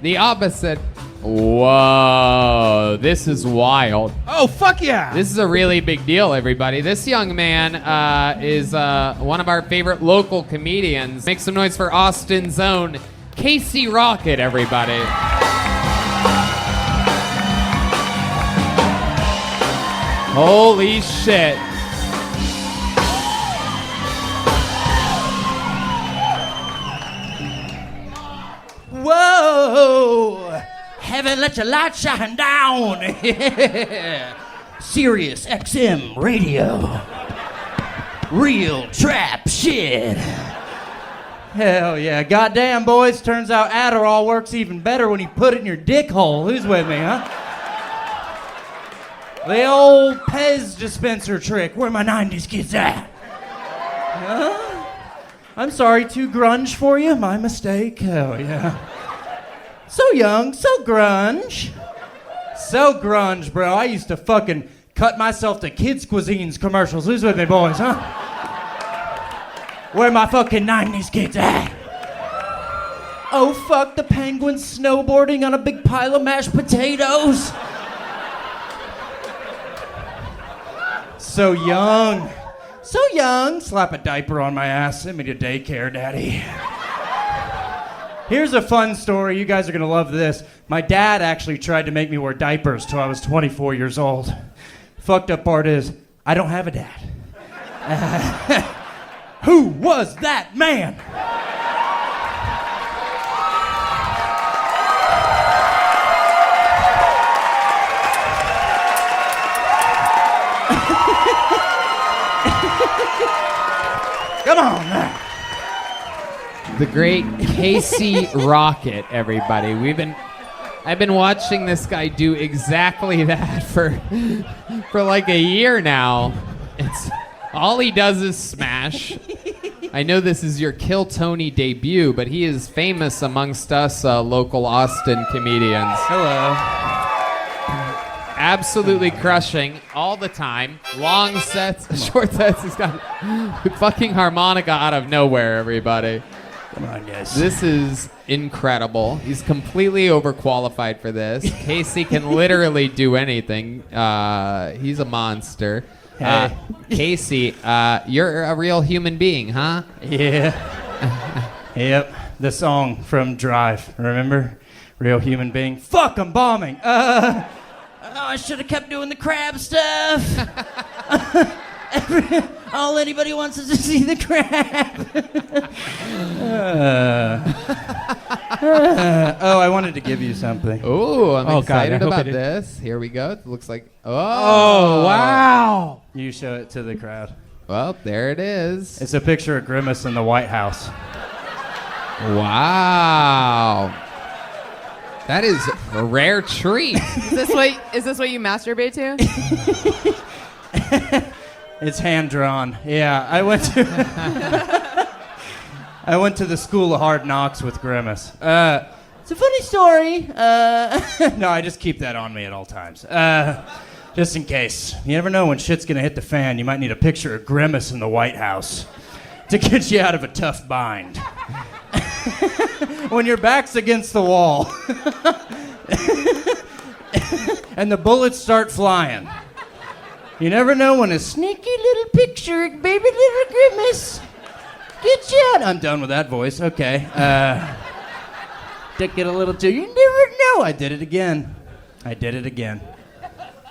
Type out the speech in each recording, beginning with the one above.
the opposite. Whoa, this is wild. Oh, fuck yeah. This is a really big deal, everybody. This young man is one of our favorite local comedians. Make some noise for Austin's own Casey Rocket, everybody. Holy shit. Whoa! Heaven, let your light shine down. Sirius XM radio. Real trap shit. Hell yeah. Goddamn, boys. Turns out Adderall works even better when you put it in your dick hole. Who's with me, huh? The old Pez dispenser trick. Where my 90s kids at? Huh? I'm sorry, too grunge for you? My mistake. Hell yeah. So young, so grunge. So grunge, bro. I used to fucking cut myself to Kids Cuisines commercials. Who's with me, boys, huh? Where my fucking 90s kids at? Oh, fuck, the penguins snowboarding on a big pile of mashed potatoes. So young. So young. Slap a diaper on my ass. Send me to daycare, daddy. Here's a fun story. You guys are gonna love this. My dad actually tried to make me wear diapers till I was 24 years old. Fucked up part is, I don't have a dad. Who was that man? Come on now. The great Casey Rocket, everybody. I've been watching this guy do exactly that for like a year now. It's all he does is smash. I know this is your Kill Tony debut, but he is famous amongst us local Austin comedians. Hello. Absolutely crushing all the time. Long sets, short sets. He's got fucking harmonica out of nowhere, everybody. Come on, guys. This is incredible. He's completely overqualified for this. Casey can literally do anything. He's a monster. Hey. Casey, you're a real human being, huh? Yeah. Yep. The song from Drive. Remember? Real human being. Fuck, I'm bombing. I should have kept doing the crab stuff. All anybody wants is to see the crab. Oh, I wanted to give you something. Oh, I'm excited God, about this. Here we go. It looks like... Oh, wow. You show it to the crowd. Well, there it is. It's a picture of Grimace in the White House. Wow. That is a rare treat. Is this what you masturbate to? It's hand drawn. Yeah, I went to the School of Hard Knocks with Grimace. It's a funny story. No, I just keep that on me at all times. Just in case. You never know when shit's gonna hit the fan. You might need a picture of Grimace in the White House to get you out of a tough bind. When your back's against the wall and the bullets start flying. You never know when a sneaky little picture, baby little Grimace, get you out. I'm done with that voice. Okay. Dick it a little too. You never know. I did it again.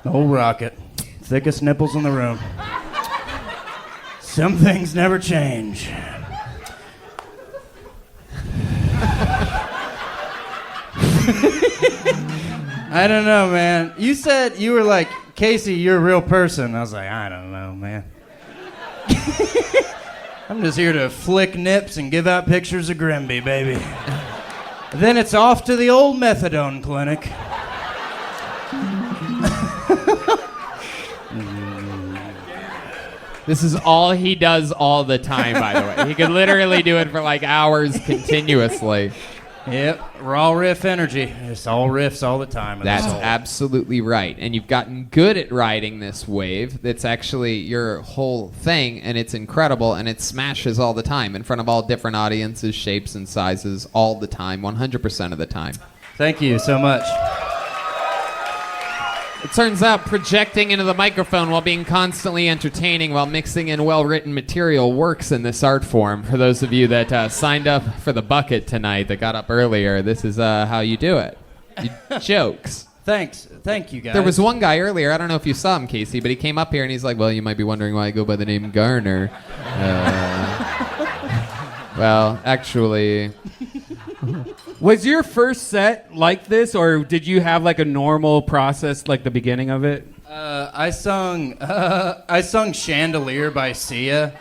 Old Rocket. Thickest nipples in the room. Some things never change. I don't know, man. You said you were like, Casey, you're a real person. I was like, I don't know, man. I'm just here to flick nips and give out pictures of Grimby, baby. Then it's off to the old methadone clinic. This is all he does all the time, by the way. He could literally do it for like hours continuously. Yep, raw riff energy. It's all riffs all the time. That's absolutely right. And you've gotten good at riding this wave. That's actually your whole thing, and it's incredible, and it smashes all the time in front of all different audiences, shapes, and sizes all the time, 100% of the time. Thank you so much. It turns out projecting into the microphone while being constantly entertaining while mixing in well-written material works in this art form. For those of you that signed up for the bucket tonight that got up earlier, this is how you do it. Jokes. Thanks. Thank you, guys. There was one guy earlier, I don't know if you saw him, Casey, but he came up here and he's like, well, you might be wondering why I go by the name Garner. Well, actually... Was your first set like this, or did you have like a normal process like the beginning of it? I sung Chandelier by Sia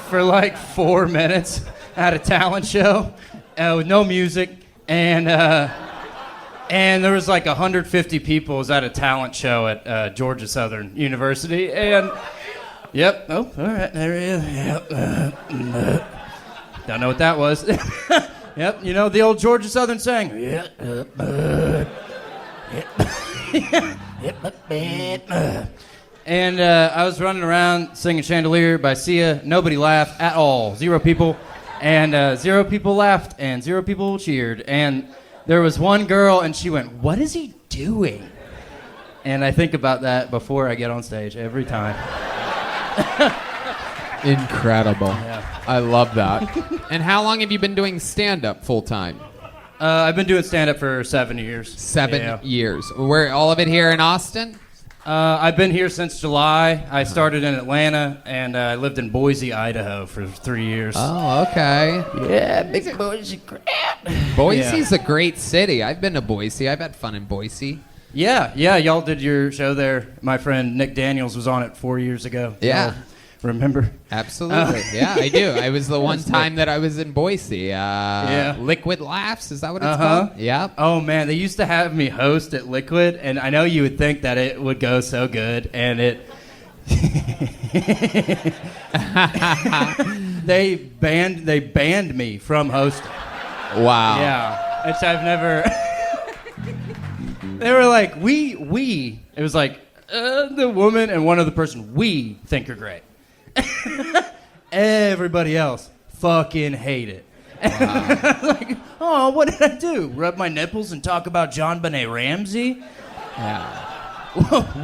for like 4 minutes at a talent show with no music, and there was like 150 people. It was at a talent show at Georgia Southern University, and yep, oh, all right, there he is. Yep. Don't know what that was. Yep, you know the old Georgia Southern saying. And I was running around singing Chandelier by Sia. Nobody laughed at all. 0 people. And 0 people laughed, and 0 people cheered. And there was one girl, and she went, "What is he doing?" And I think about that before I get on stage every time. Incredible. Yeah. I love that. And how long have you been doing stand-up full-time? I've been doing stand-up for 7 years. 7 years. Where all of it here in Austin? I've been here since July. I started in Atlanta, and I lived in Boise, Idaho for 3 years. Oh, okay. Yeah, big Boise crap. Boise's a great city. I've been to Boise. I've had fun in Boise. Yeah, y'all did your show there. My friend Nick Daniels was on it 4 years ago. Yeah. Y'all remember? Absolutely. Yeah, I do. I was the one time that I was in Boise. Yeah. Liquid Laughs, is that what it's called? Yeah. Oh, man, they used to have me host at Liquid, and I know you would think that it would go so good, and it... They banned me from hosting. Wow. Yeah, which I've never... They were like, we... It was like, the woman and one other person we think are great. Everybody else fucking hate it. Wow. Like, oh, what did I do? Rub my nipples and talk about John Benet Ramsey? Yeah.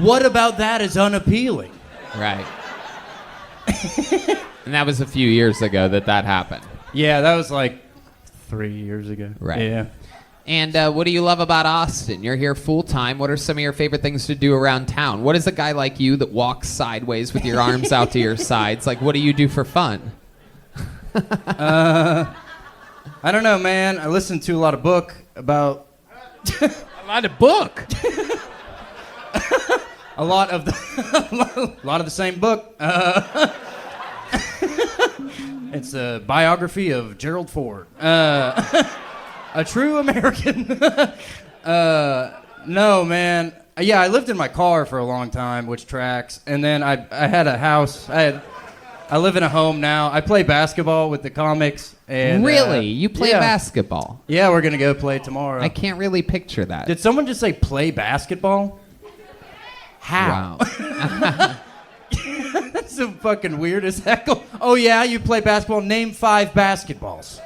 What about that is unappealing? Right. And that was a few years ago that happened. Yeah, that was like 3 years ago. Right. Yeah. And what do you love about Austin? You're here full time. What are some of your favorite things to do around town? What is a guy like you that walks sideways with your arms out to your sides? Like, what do you do for fun? I don't know, man. I listen to a lot of book about... A lot of book. a lot of the same book. It's a biography of Gerald Ford. A true American. No, man. Yeah, I lived in my car for a long time, which tracks. And then I had a house. I live in a home now. I play basketball with the comics. And, really? You play yeah. basketball? Yeah, we're going to go play tomorrow. I can't really picture that. Did someone just say play basketball? How? Wow. That's so fucking weird as heckle. Oh, yeah, you play basketball. Name 5 basketballs.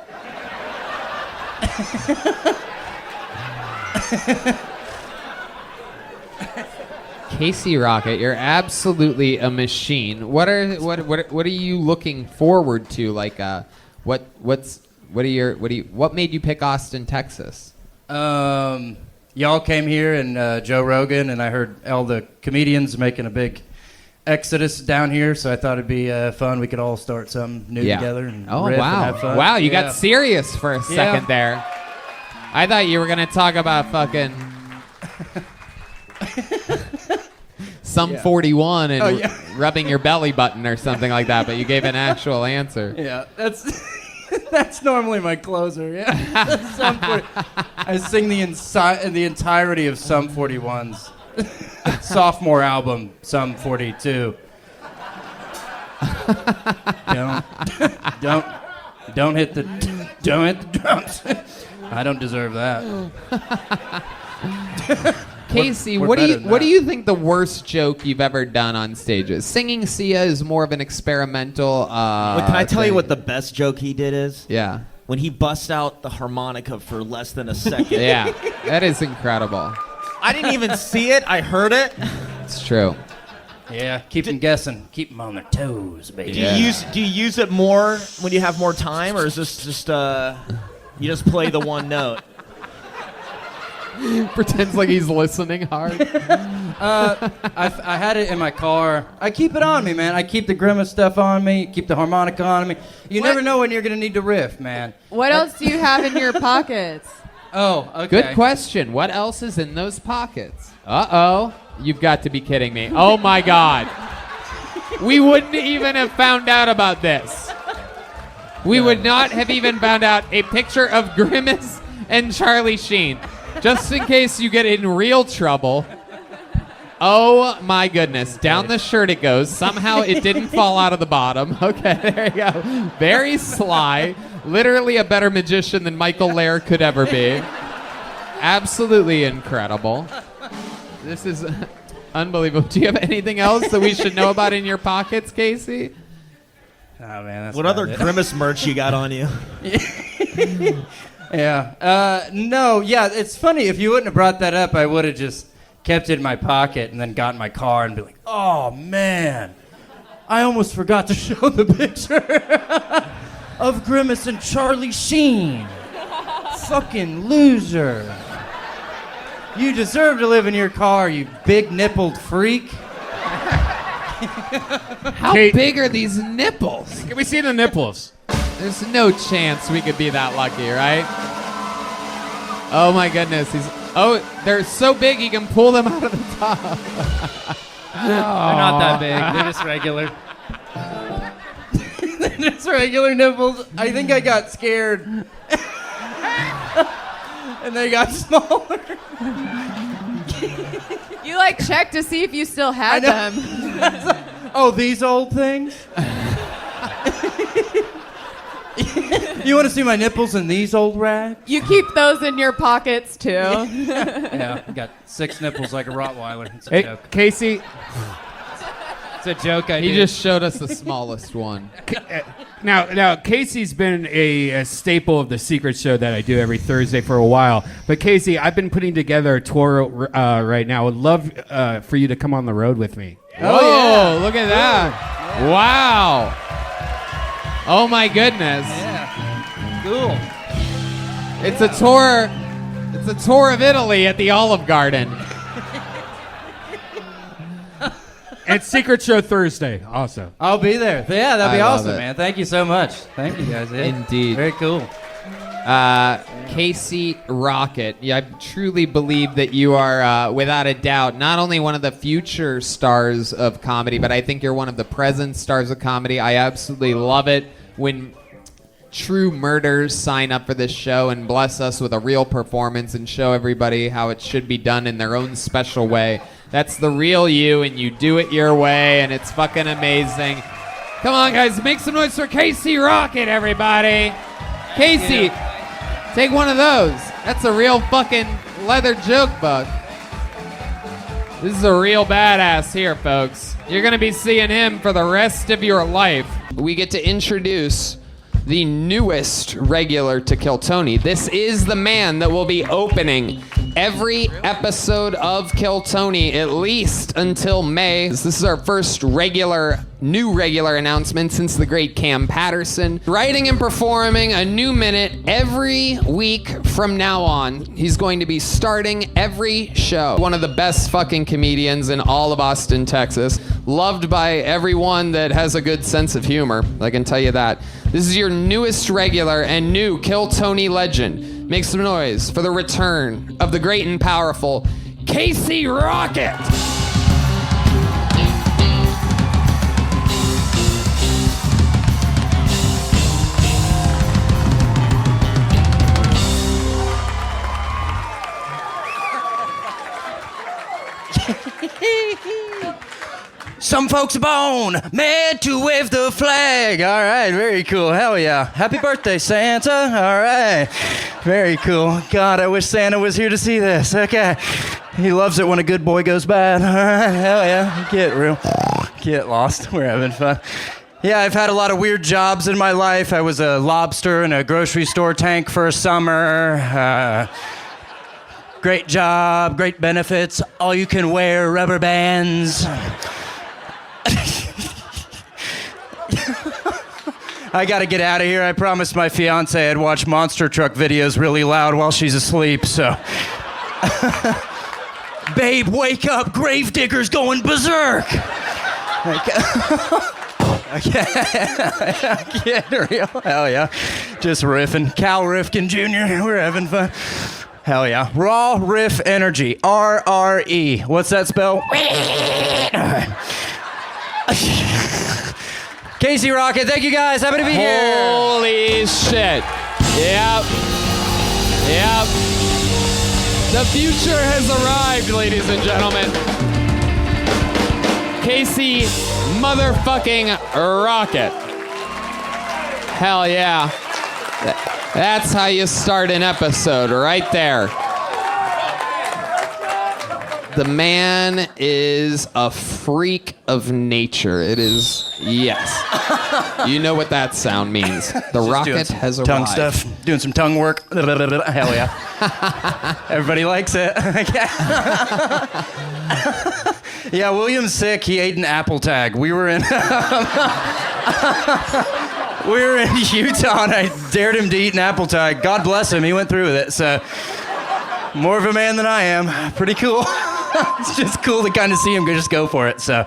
Casey Rocket, you're absolutely a machine. What are you looking forward to? Like, what made you pick Austin, Texas? Y'all came here and Joe Rogan, and I heard all the comedians making a big exodus down here, so I thought it'd be fun. We could all start something new together. And oh riff wow! And have fun. Wow, you got serious for a second there. I thought you were gonna talk about fucking some 41 and rubbing your belly button or something like that, but you gave an actual answer. Yeah, that's normally my closer. Yeah, Sum 40. I sing the entirety of Sum 41's sophomore album, Sum 42. Don't hit the drums. I don't deserve that. Casey, we're what do better you think the worst joke you've ever done on stage is? Singing Sia is more of an experimental. Wait, can I tell you what the best joke he did is? Yeah. when he busts out the harmonica for less than a second. Yeah, that is incredible. I didn't even see it. I heard it. It's true. Yeah, keep them guessing. Keep them on their toes, baby. Yeah. Do you use it more when you have more time, or is this just you just play the one note? Pretends like he's listening hard. I had it in my car. I keep it on me, man. I keep the Grimace stuff on me. Keep the harmonica on me. You What? never know when you're gonna need to riff, man. What else do you have in your pockets? Oh, okay. Good question. What else is in those pockets? Uh-oh. You've got to be kidding me. Oh, my God. We wouldn't even have found out about this. We would not have even found out a picture of Grimace and Charlie Sheen. Just in case you get in real trouble. Oh, my goodness. Down the shirt it goes. Somehow it didn't fall out of the bottom. Okay, there you go. Very sly. Literally a better magician than Michael Lair could ever be. Absolutely incredible. This is unbelievable. Do you have anything else that we should know about in your pockets, Casey? Oh, man, that's What about other it. Grimace merch you got on you? Yeah. No, yeah, it's funny. If you wouldn't have brought that up, I would have just kept it in my pocket and then got in my car and be like, oh, man. I almost forgot to show the picture of Grimace and Charlie Sheen. Fucking loser. You deserve to live in your car, you big-nippled freak. How Kate- big are these nipples? Can we see the nipples? There's no chance we could be that lucky, right? Oh my goodness. They're so big he can pull them out of the top. They're not that big. They're just regular. They're just regular nipples. I think I got scared. And they got smaller. You like checked to see if you still had I them. Oh, these old things? You want to see my nipples in these old rags? You keep those in your pockets too. Yeah, I got 6 nipples like a Rottweiler. It's a Hey, joke. Casey, It's a joke I He did. just showed us the smallest one. now Casey's been a staple of the Secret Show that I do every Thursday for a while. But Casey, I've been putting together a tour right now. I would love for you to come on the road with me. Oh, look at that. Wow. Oh my goodness. Cool. It's a tour. It's a tour of Italy at the Olive Garden. And Secret Show Thursday also. I'll be there. Yeah, that'd be I love awesome, it. man. Thank you so much. Thank you, guys. Yeah. Indeed. Very cool. Casey Rocket. Yeah, I truly believe that you are, without a doubt, not only one of the future stars of comedy, but I think you're one of the present stars of comedy. I absolutely love it when true murders sign up for this show and bless us with a real performance and show everybody how it should be done in their own special way. That's the real you, and you do it your way, and it's fucking amazing. Come on, guys, make some noise for Casey Rocket, everybody. Casey, take one of those. That's a real fucking leather joke book. This is a real badass here, folks. You're going to be seeing him for the rest of your life. We get to introduce the newest regular to Kill Tony. This is the man that will be opening every episode of Kill Tony, at least until May. This is our first new regular announcement since the great Cam Patterson. Writing and performing a new minute every week from now on. He's going to be starting every show. One of the best fucking comedians in all of Austin, Texas. Loved by everyone that has a good sense of humor, I can tell you that. This is your newest regular and new Kill Tony legend. Make some noise for the return of the great and powerful Casey Rocket. Some folks are born made to wave the flag. All right, very cool. Hell yeah. Happy birthday, Santa. All right. Very cool. God, I wish Santa was here to see this. Okay. He loves it when a good boy goes bad. All right. Hell yeah. Get real. Get lost. We're having fun. Yeah, I've had a lot of weird jobs in my life. I was a lobster in a grocery store tank for a summer. Great job, great benefits, all you can wear rubber bands. I gotta get out of here. I promised my fiance I'd watch monster truck videos really loud while she's asleep, so. Babe, wake up, Gravedigger's going berserk. Yeah, real. Hell yeah. Just riffing. Cal Rifkin Jr., we're having fun. Hell yeah. Raw Riff Energy. RRE. What's that spell? Casey Rocket, thank you guys. Happy to be here. Holy shit. Yep. Yep. The future has arrived, ladies and gentlemen. Casey motherfucking Rocket. Hell yeah. That's how you start an episode, right there. The man is a freak of nature. It is, yes. You know what that sound means. The rocket has arrived. Tongue stuff. Doing some tongue work. Hell yeah. Everybody likes it. Yeah, William's sick. He ate an apple tag. We were in Utah, and I dared him to eat an apple tag. God bless him. He went through with it. So, more of a man than I am. Pretty cool. It's just cool to kind of see him just go for it. So.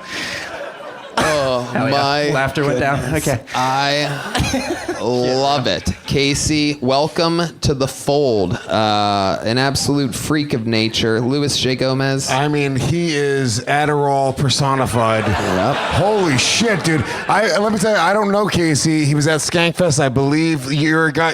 Oh, yeah. my Laughter went down. Okay. I love it. Casey, welcome to the fold. An absolute freak of nature. Louis J. Gomez. I mean, he is Adderall personified. Yep. Holy shit, dude. Let me tell you, I don't know Casey. He was at Skankfest, I believe. You're a guy.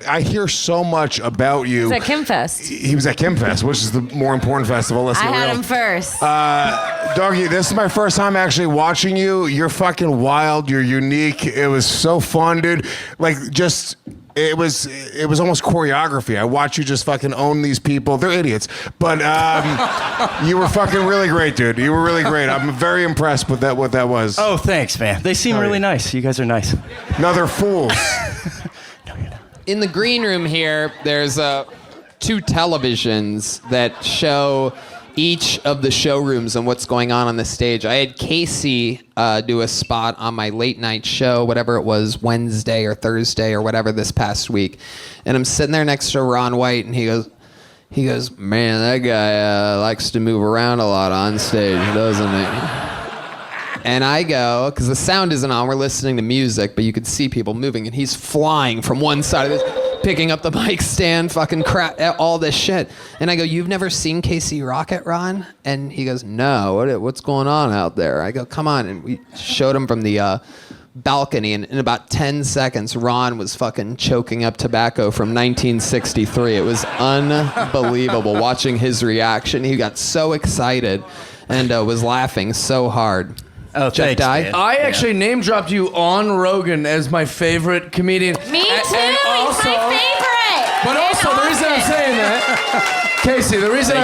I hear so much about you. It's at Kimfest. He was at Kimfest, which is the more important festival. Let's I get had real. him first. Doggy, this is my first time actually watching you. You're fucking wild. You're unique. It was so fun, dude. Like, just... It was almost choreography. I watched you just fucking own these people. They're idiots, but you were fucking really great, dude. You were really great. I'm very impressed with that. What that was. Oh, thanks, man. They seem really nice. You guys are nice. No, they're fools. No, you're not. In the green room here, there's 2 televisions that show each of the showrooms and what's going on the stage. I had Casey do a spot on my late night show, whatever it was, Wednesday or Thursday or whatever this past week. And I'm sitting there next to Ron White, and he goes, man, that guy likes to move around a lot on stage, doesn't he? And I go, because the sound isn't on, we're listening to music, but you could see people moving, and he's flying from one side of this, picking up the mic stand, fucking crap, all this shit. And I go, you've never seen Casey Rocket, Ron? And he goes, no, what's going on out there? I go, come on. And we showed him from the balcony, and in about 10 seconds, Ron was fucking choking up tobacco from 1963. It was unbelievable watching his reaction. He got so excited and was laughing so hard. Oh, Jeff thanks, Dye? man. I actually name dropped you on Rogan as my favorite comedian. Me too. And He's also, my favorite. but also, the reason I'm saying that, Casey, the reason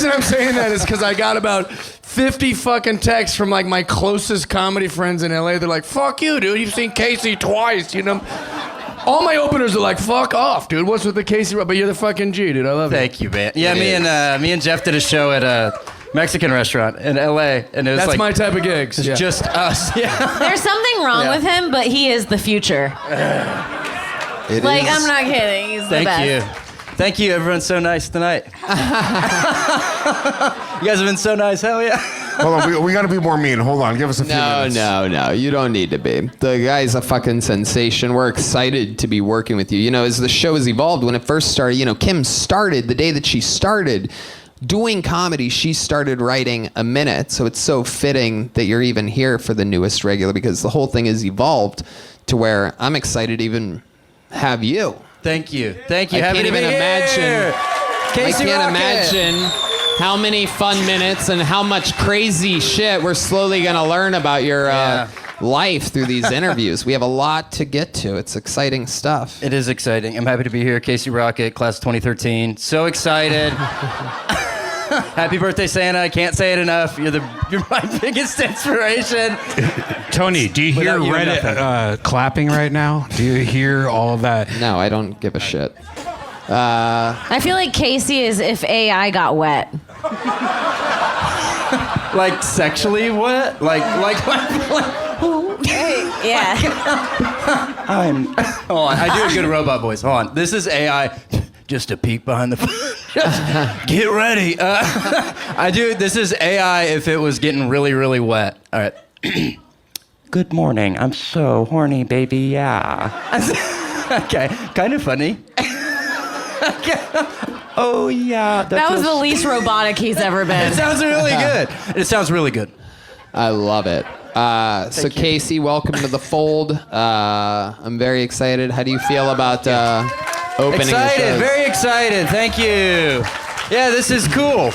I'm saying that is because I got about 50 fucking texts from like my closest comedy friends in LA. They're like, "Fuck you, dude. You've seen Casey twice." You know. All my openers are like, "Fuck off, dude. What's with the Casey?" But you're the fucking G, dude. I love it. Thank you, man. Yeah, me and Jeff did a show at a Mexican restaurant in LA, and it was That's like my type of gigs. it's Yeah. just us. Yeah. There's something wrong Yeah. with him, but he is the future. It Like, is- I'm not kidding. He's the Thank best. you. Thank you. Everyone's so nice tonight. You guys have been so nice. Hell yeah. Hold on, we got to be more mean. Hold on, give us a few minutes. No, you don't need to be. The guy's a fucking sensation. We're excited to be working with you. You know, as the show has evolved, when it first started, you know, Kim started, the day that she started doing comedy, she started writing a minute. So it's so fitting that you're even here for the newest regular, because the whole thing has evolved to where I'm excited to even have you. Thank you. Thank you. I Happy can't to be even imagine. here. Casey I can't Rocket. imagine how many fun minutes and how much crazy shit we're slowly going to learn about your life through these interviews. We have a lot to get to. It's exciting stuff. It is exciting. I'm happy to be here. Casey Rocket, class of 2013. So excited. Happy birthday, Santa. I can't say it enough. You're my biggest inspiration. Tony, do you hear Without you, Reddit clapping right now? Do you hear all that? No, I don't give a shit. I feel like Casey is if AI got wet. Like sexually wet? Like Yeah. hold on. I do a good robot voice. Hold on. This is AI. Just a peek behind the. Just get ready. This is AI if it was getting really, really wet. All right. Good morning. I'm so horny, baby. Yeah. Okay. Kind of funny. Oh yeah. That was the least robotic he's ever been. It sounds really good. It sounds really good. I love it. So Casey, welcome to the fold. I'm very excited. How do you feel about opening the Excited, shows? very excited. Thank you. Yeah, this is cool.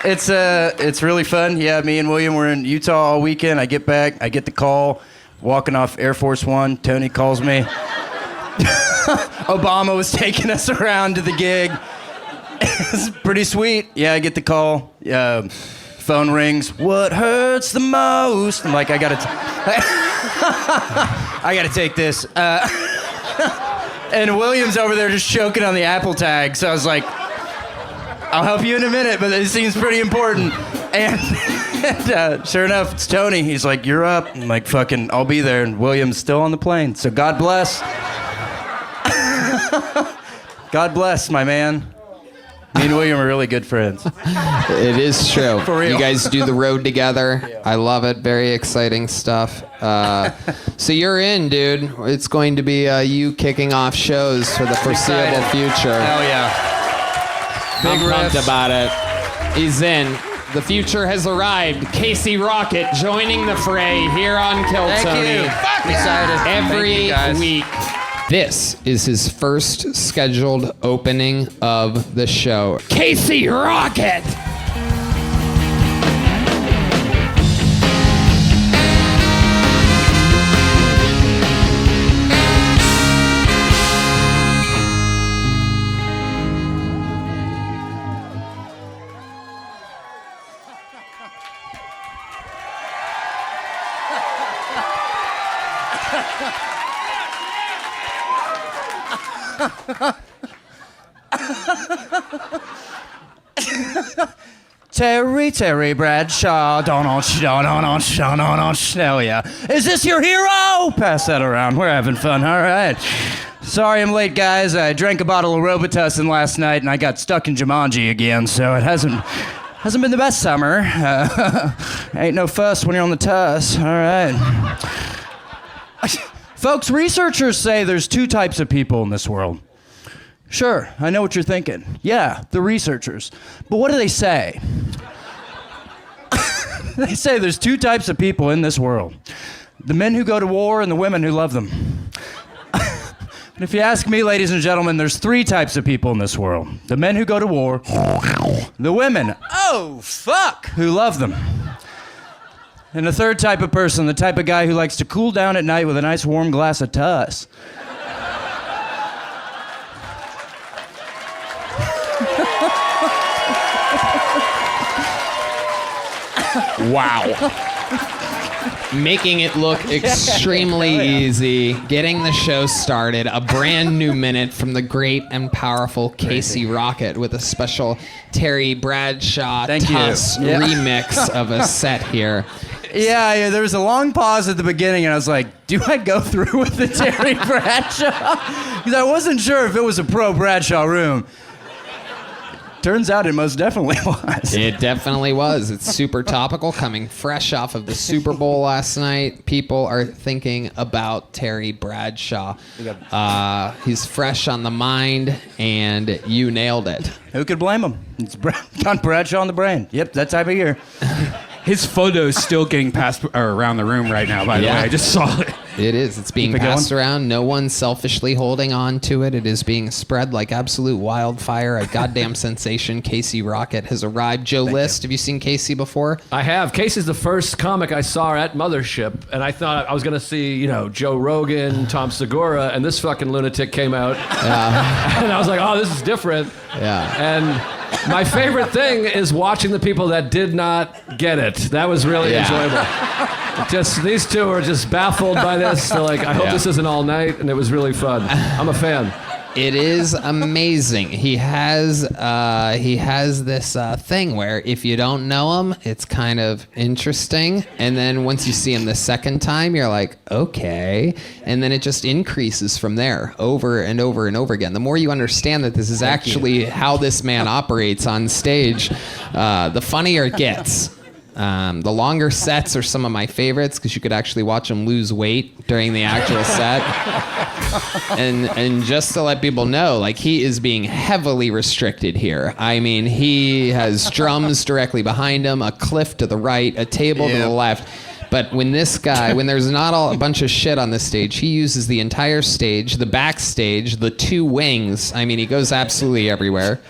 It's really fun. Yeah, me and William were in Utah all weekend. I get back, I get the call, walking off Air Force One. Tony calls me. Obama was taking us around to the gig. It's pretty sweet. Yeah, I get the call. Phone rings. What hurts the most? I'm like, I gotta take this. And William's over there just choking on the Apple tag. So I was like, I'll help you in a minute, but it seems pretty important. And sure enough, it's Tony. He's like, you're up. I'm like, fucking, I'll be there. And William's still on the plane. So God bless. God bless, my man. Me and William are really good friends. It is true. For real. You guys do the road together. Yeah. I love it. Very exciting stuff. So you're in, dude. It's going to be you kicking off shows for the foreseeable future. Hell yeah. I'm Big pumped riffs. about it. He's in. The future has arrived. Casey Rocket joining the fray here on Kill Thank Tony. you. Excited. Every Thank you, guys. week. This is his first scheduled opening of the show. Casey Rocket! Terry Bradshaw, hell yeah. Is this your hero? Pass that around. We're having fun. All right. Sorry I'm late, guys. I drank a bottle of Robitussin last night and I got stuck in Jumanji again, so it hasn't been the best summer. Ain't no fuss when you're on the tuss. All right. Folks, researchers say there's two types of people in this world. Sure, I know what you're thinking. Yeah, the researchers. But what do they say? They say there's two types of people in this world. The men who go to war and the women who love them. But if you ask me, ladies and gentlemen, there's three types of people in this world. The men who go to war, the women, oh, fuck, who love them. And the third type of person, the type of guy who likes to cool down at night with a nice warm glass of Tuss. Wow. Making it look extremely easy, getting the show started, a brand new minute from the great and powerful Casey Rocket with a special Terry Bradshaw Tuss remix of a set here. Yeah, there was a long pause at the beginning, and I was like, do I go through with the Terry Bradshaw? Because I wasn't sure if it was a pro Bradshaw room. Turns out it most definitely was. It definitely was. It's super topical, coming fresh off of the Super Bowl last night. People are thinking about Terry Bradshaw. He's fresh on the mind, and you nailed it. Who could blame him? It's got Bradshaw on the brain. Yep, that type of year. His photo's still getting passed around the room right now, by the way. I just saw it. It is. It's being passed around. No one's selfishly holding on to it. It is being spread like absolute wildfire. A goddamn sensation. Casey Rocket has arrived. Joe List, have you seen Casey before? I have. Casey's the first comic I saw at Mothership, and I thought I was going to see, Joe Rogan, Tom Segura, and this fucking lunatic came out. Yeah. And I was like, oh, this is different. Yeah. And My favorite thing is watching the people that did not get it. That was really enjoyable. Just these two are just baffled by this. They're like, I hope this isn't all night, and it was really fun. I'm a fan. It is amazing. He has this thing where if you don't know him, it's kind of interesting, and then once you see him the second time, you're like, okay, and then it just increases from there, over and over and over again. The more you understand that this is actually how this man operates on stage, the funnier it gets. The longer sets are some of my favorites because you could actually watch him lose weight during the actual set. And just to let people know, like, he is being heavily restricted here. I mean, he has drums directly behind him, a cliff to the right, a table to the left. But when there's not a bunch of shit on the stage, he uses the entire stage, the backstage, the two wings. I mean, he goes absolutely everywhere.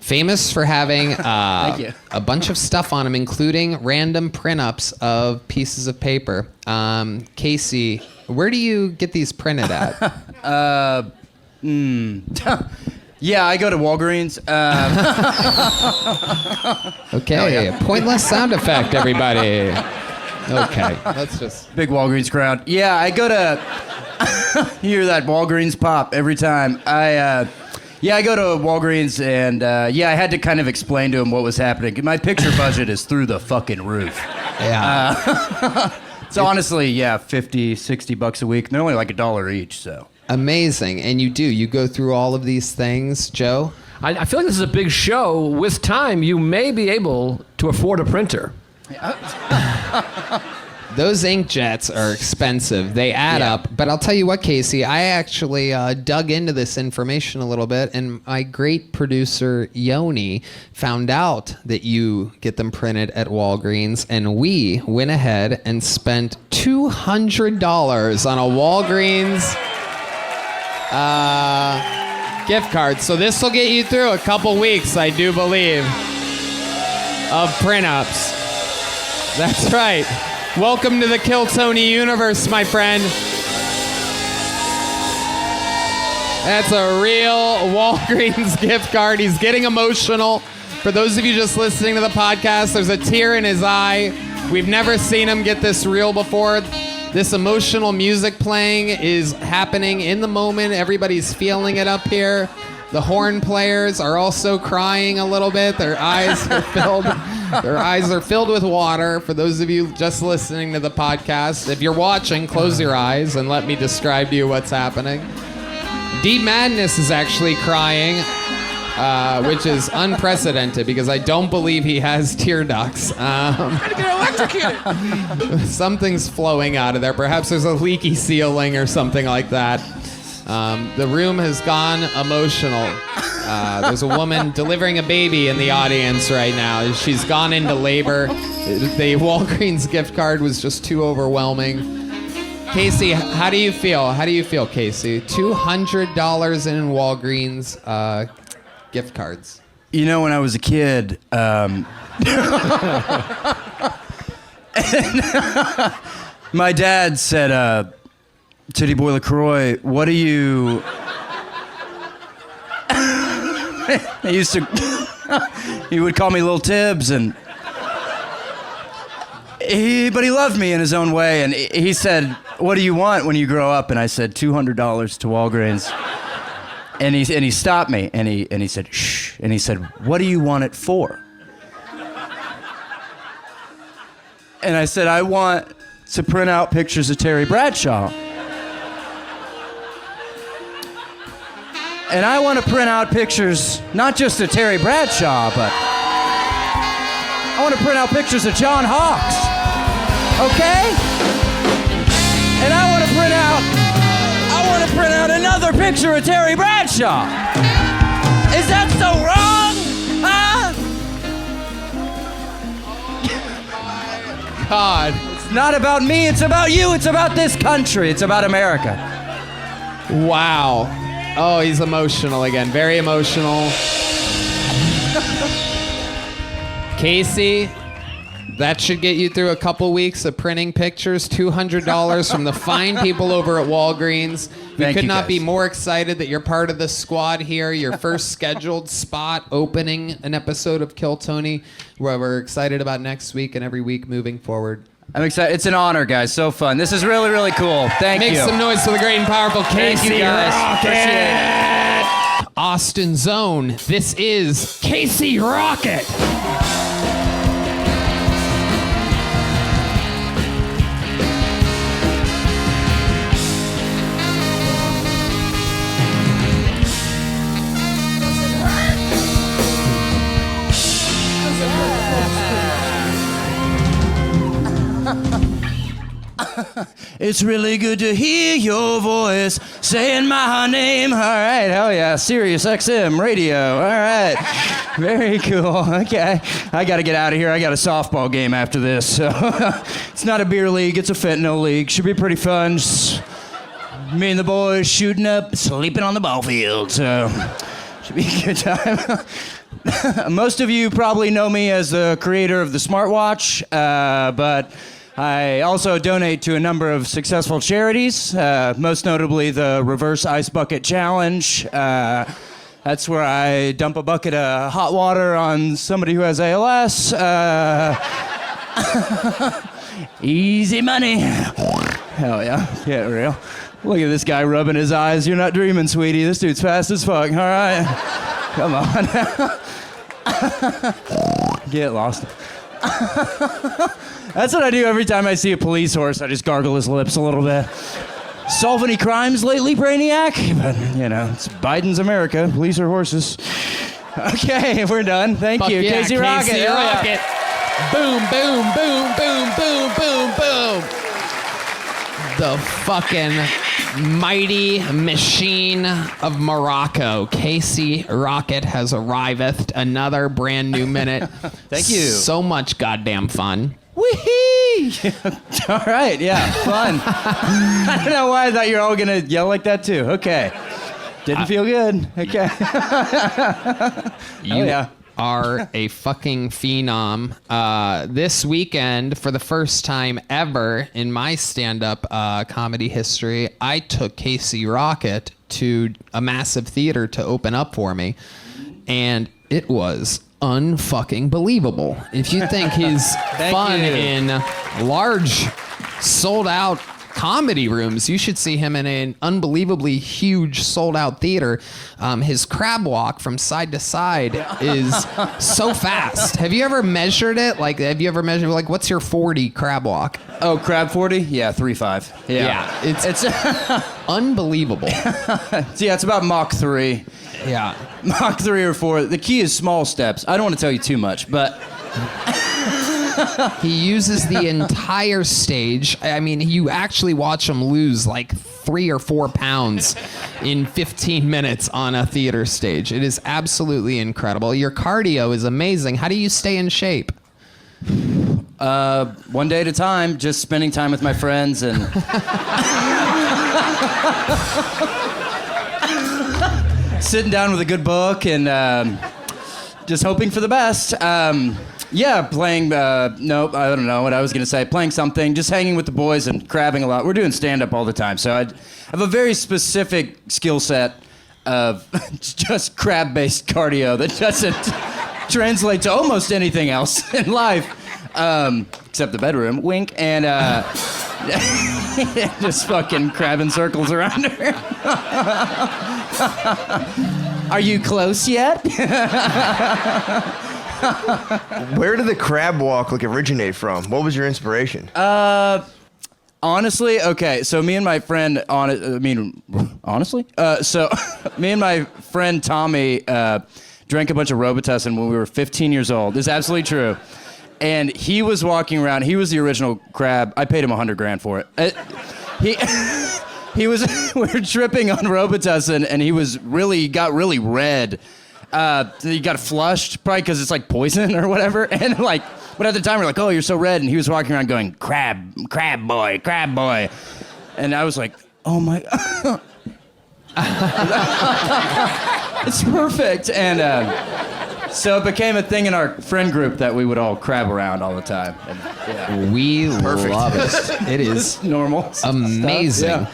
Famous for having a bunch of stuff on him, including random print-ups of pieces of paper. Casey, where do you get these printed at? Yeah, I go to Walgreens. Okay, pointless sound effect, everybody. Okay, let's just... Big Walgreens crowd. Yeah, I go to... hear that Walgreens pop every time. Yeah, I go to Walgreens, and I had to kind of explain to him what was happening. My picture budget is through the fucking roof. Yeah. So honestly, $50, $60 a week. They're only like $1 each, so. Amazing. And you go through all of these things, Joe? I feel like this is a big show. With time, you may be able to afford a printer. Those inkjets are expensive. They add up. But I'll tell you what, Casey, I actually dug into this information a little bit, and my great producer, Yoni, found out that you get them printed at Walgreens, and we went ahead and spent $200 on a Walgreens gift card. So this will get you through a couple weeks, I do believe, of print-ups. That's right. Welcome to the Kill Tony universe, my friend. That's a real Walgreens gift card. He's getting emotional. For those of you just listening to the podcast, there's a tear in his eye. We've never seen him get this real before. This emotional music playing is happening in the moment. Everybody's feeling it up here. The horn players are also crying a little bit. Their eyes are filled. Their eyes are filled with water. For those of you just listening to the podcast, if you're watching, close your eyes and let me describe to you what's happening. Deep Madness is actually crying, which is unprecedented because I don't believe he has tear ducts. Something's flowing out of there. Perhaps there's a leaky ceiling or something like that. The room has gone emotional. There's a woman delivering a baby in the audience right now. She's gone into labor. The Walgreens gift card was just too overwhelming. Casey, how do you feel? How do you feel, Casey? $200 in Walgreens gift cards. You know, when I was a kid, my dad said, Titty Boy LaCroix, what do you... he would call me Little Tibbs, and but he loved me in his own way, and he said, what do you want when you grow up? And I said, $200 to Walgreens. And he stopped me, and he said, shh, and he said, what do you want it for? And I said, I want to print out pictures of Terry Bradshaw. And I want to print out pictures, not just of Terry Bradshaw, but I want to print out pictures of John Hawkes, okay? And I want to print out another picture of Terry Bradshaw. Is that so wrong? Huh? God. It's not about me, it's about you, it's about this country, it's about America. Wow. Oh, he's emotional again. Very emotional. Casey, That should get you through a couple weeks of printing pictures. $200 from the fine people over at Walgreens. We could not be more excited that you're part of the squad here. Your first scheduled spot opening an episode of Kill Tony, where we're excited about next week and every week moving forward. I'm excited. It's an honor, guys. So fun. This is really, really cool. Thank you. Make some noise for the great and powerful Thank Casey you, guys. Rocket. Austin Zone. This is Casey Rocket. It's really good to hear your voice saying my name. All right, hell yeah. Sirius XM radio. All right. Very cool. Okay. I got to get out of here. I got a softball game after this. So it's not a beer league, it's a fentanyl league. Should be pretty fun. Just me and the boys shooting up, sleeping on the ball field. So should be a good time. Most of you probably know me as the creator of the smartwatch, but I also donate to a number of successful charities, most notably the Reverse Ice Bucket Challenge. That's where I dump a bucket of hot water on somebody who has ALS. Easy money. Hell yeah, get real. Look at this guy rubbing his eyes. You're not dreaming, sweetie. This dude's fast as fuck. All right, come on. Get lost. That's what I do every time I see a police horse. I just gargle his lips a little bit. Solve any crimes lately, Brainiac? But, you know, it's Biden's America. Police are horses. Okay, we're done. Thank you. Yeah, Casey Rocket. Casey Rocket. Boom, boom, boom, boom, boom, boom, boom. The fucking mighty machine of Morocco. Casey Rocket has arrived. Another brand new minute. Thank you. So much goddamn fun. Wee-hee! All right, yeah, fun. I don't know why I thought you were all going to yell like that, too. Okay. Didn't feel good. Okay. You are a fucking phenom. This weekend, for the first time ever in my stand-up comedy history, I took Casey Rocket to a massive theater to open up for me. And it was unfucking believable. If you think he's fun in large, sold-out comedy rooms, you should see him in an unbelievably huge, sold-out theater. His crab walk from side to side is so fast. Have you ever measured it? Like, what's your 40 crab walk? Oh, crab 40? Yeah, 3.5. Yeah. It's unbelievable. Yeah, it's about Mach 3. Yeah. Mach 3 or 4. The key is small steps. I don't want to tell you too much, but he uses the entire stage. I mean, you actually watch him lose like 3 or 4 pounds in 15 minutes on a theater stage. It is absolutely incredible. Your cardio is amazing. How do you stay in shape? One day at a time, just spending time with my friends and sitting down with a good book and just hoping for the best. Yeah, playing, nope, I don't know what I was going to say. Playing something, just hanging with the boys and crabbing a lot. We're doing stand-up all the time, so I have a very specific skill set of just crab-based cardio that doesn't translate to almost anything else in life, except the bedroom, wink, and just fucking crabbing circles around her. Are you close yet? Where did the crab walk originate from? What was your inspiration? Honestly, okay. So me and my friend, honestly, so me and my friend Tommy drank a bunch of Robitussin when we were 15 years old. This is absolutely true. And he was walking around. He was the original crab. I paid him $100,000 for it. He was. We were tripping on Robitussin, and he got really red. He got flushed, probably because it's like poison or whatever. And like, but at the time we're like, oh, you're so red. And he was walking around going, crab boy. And I was like, oh my, it's perfect. And So it became a thing in our friend group that we would all crab around all the time. And, yeah. We love it. It is normal. amazing. Yeah.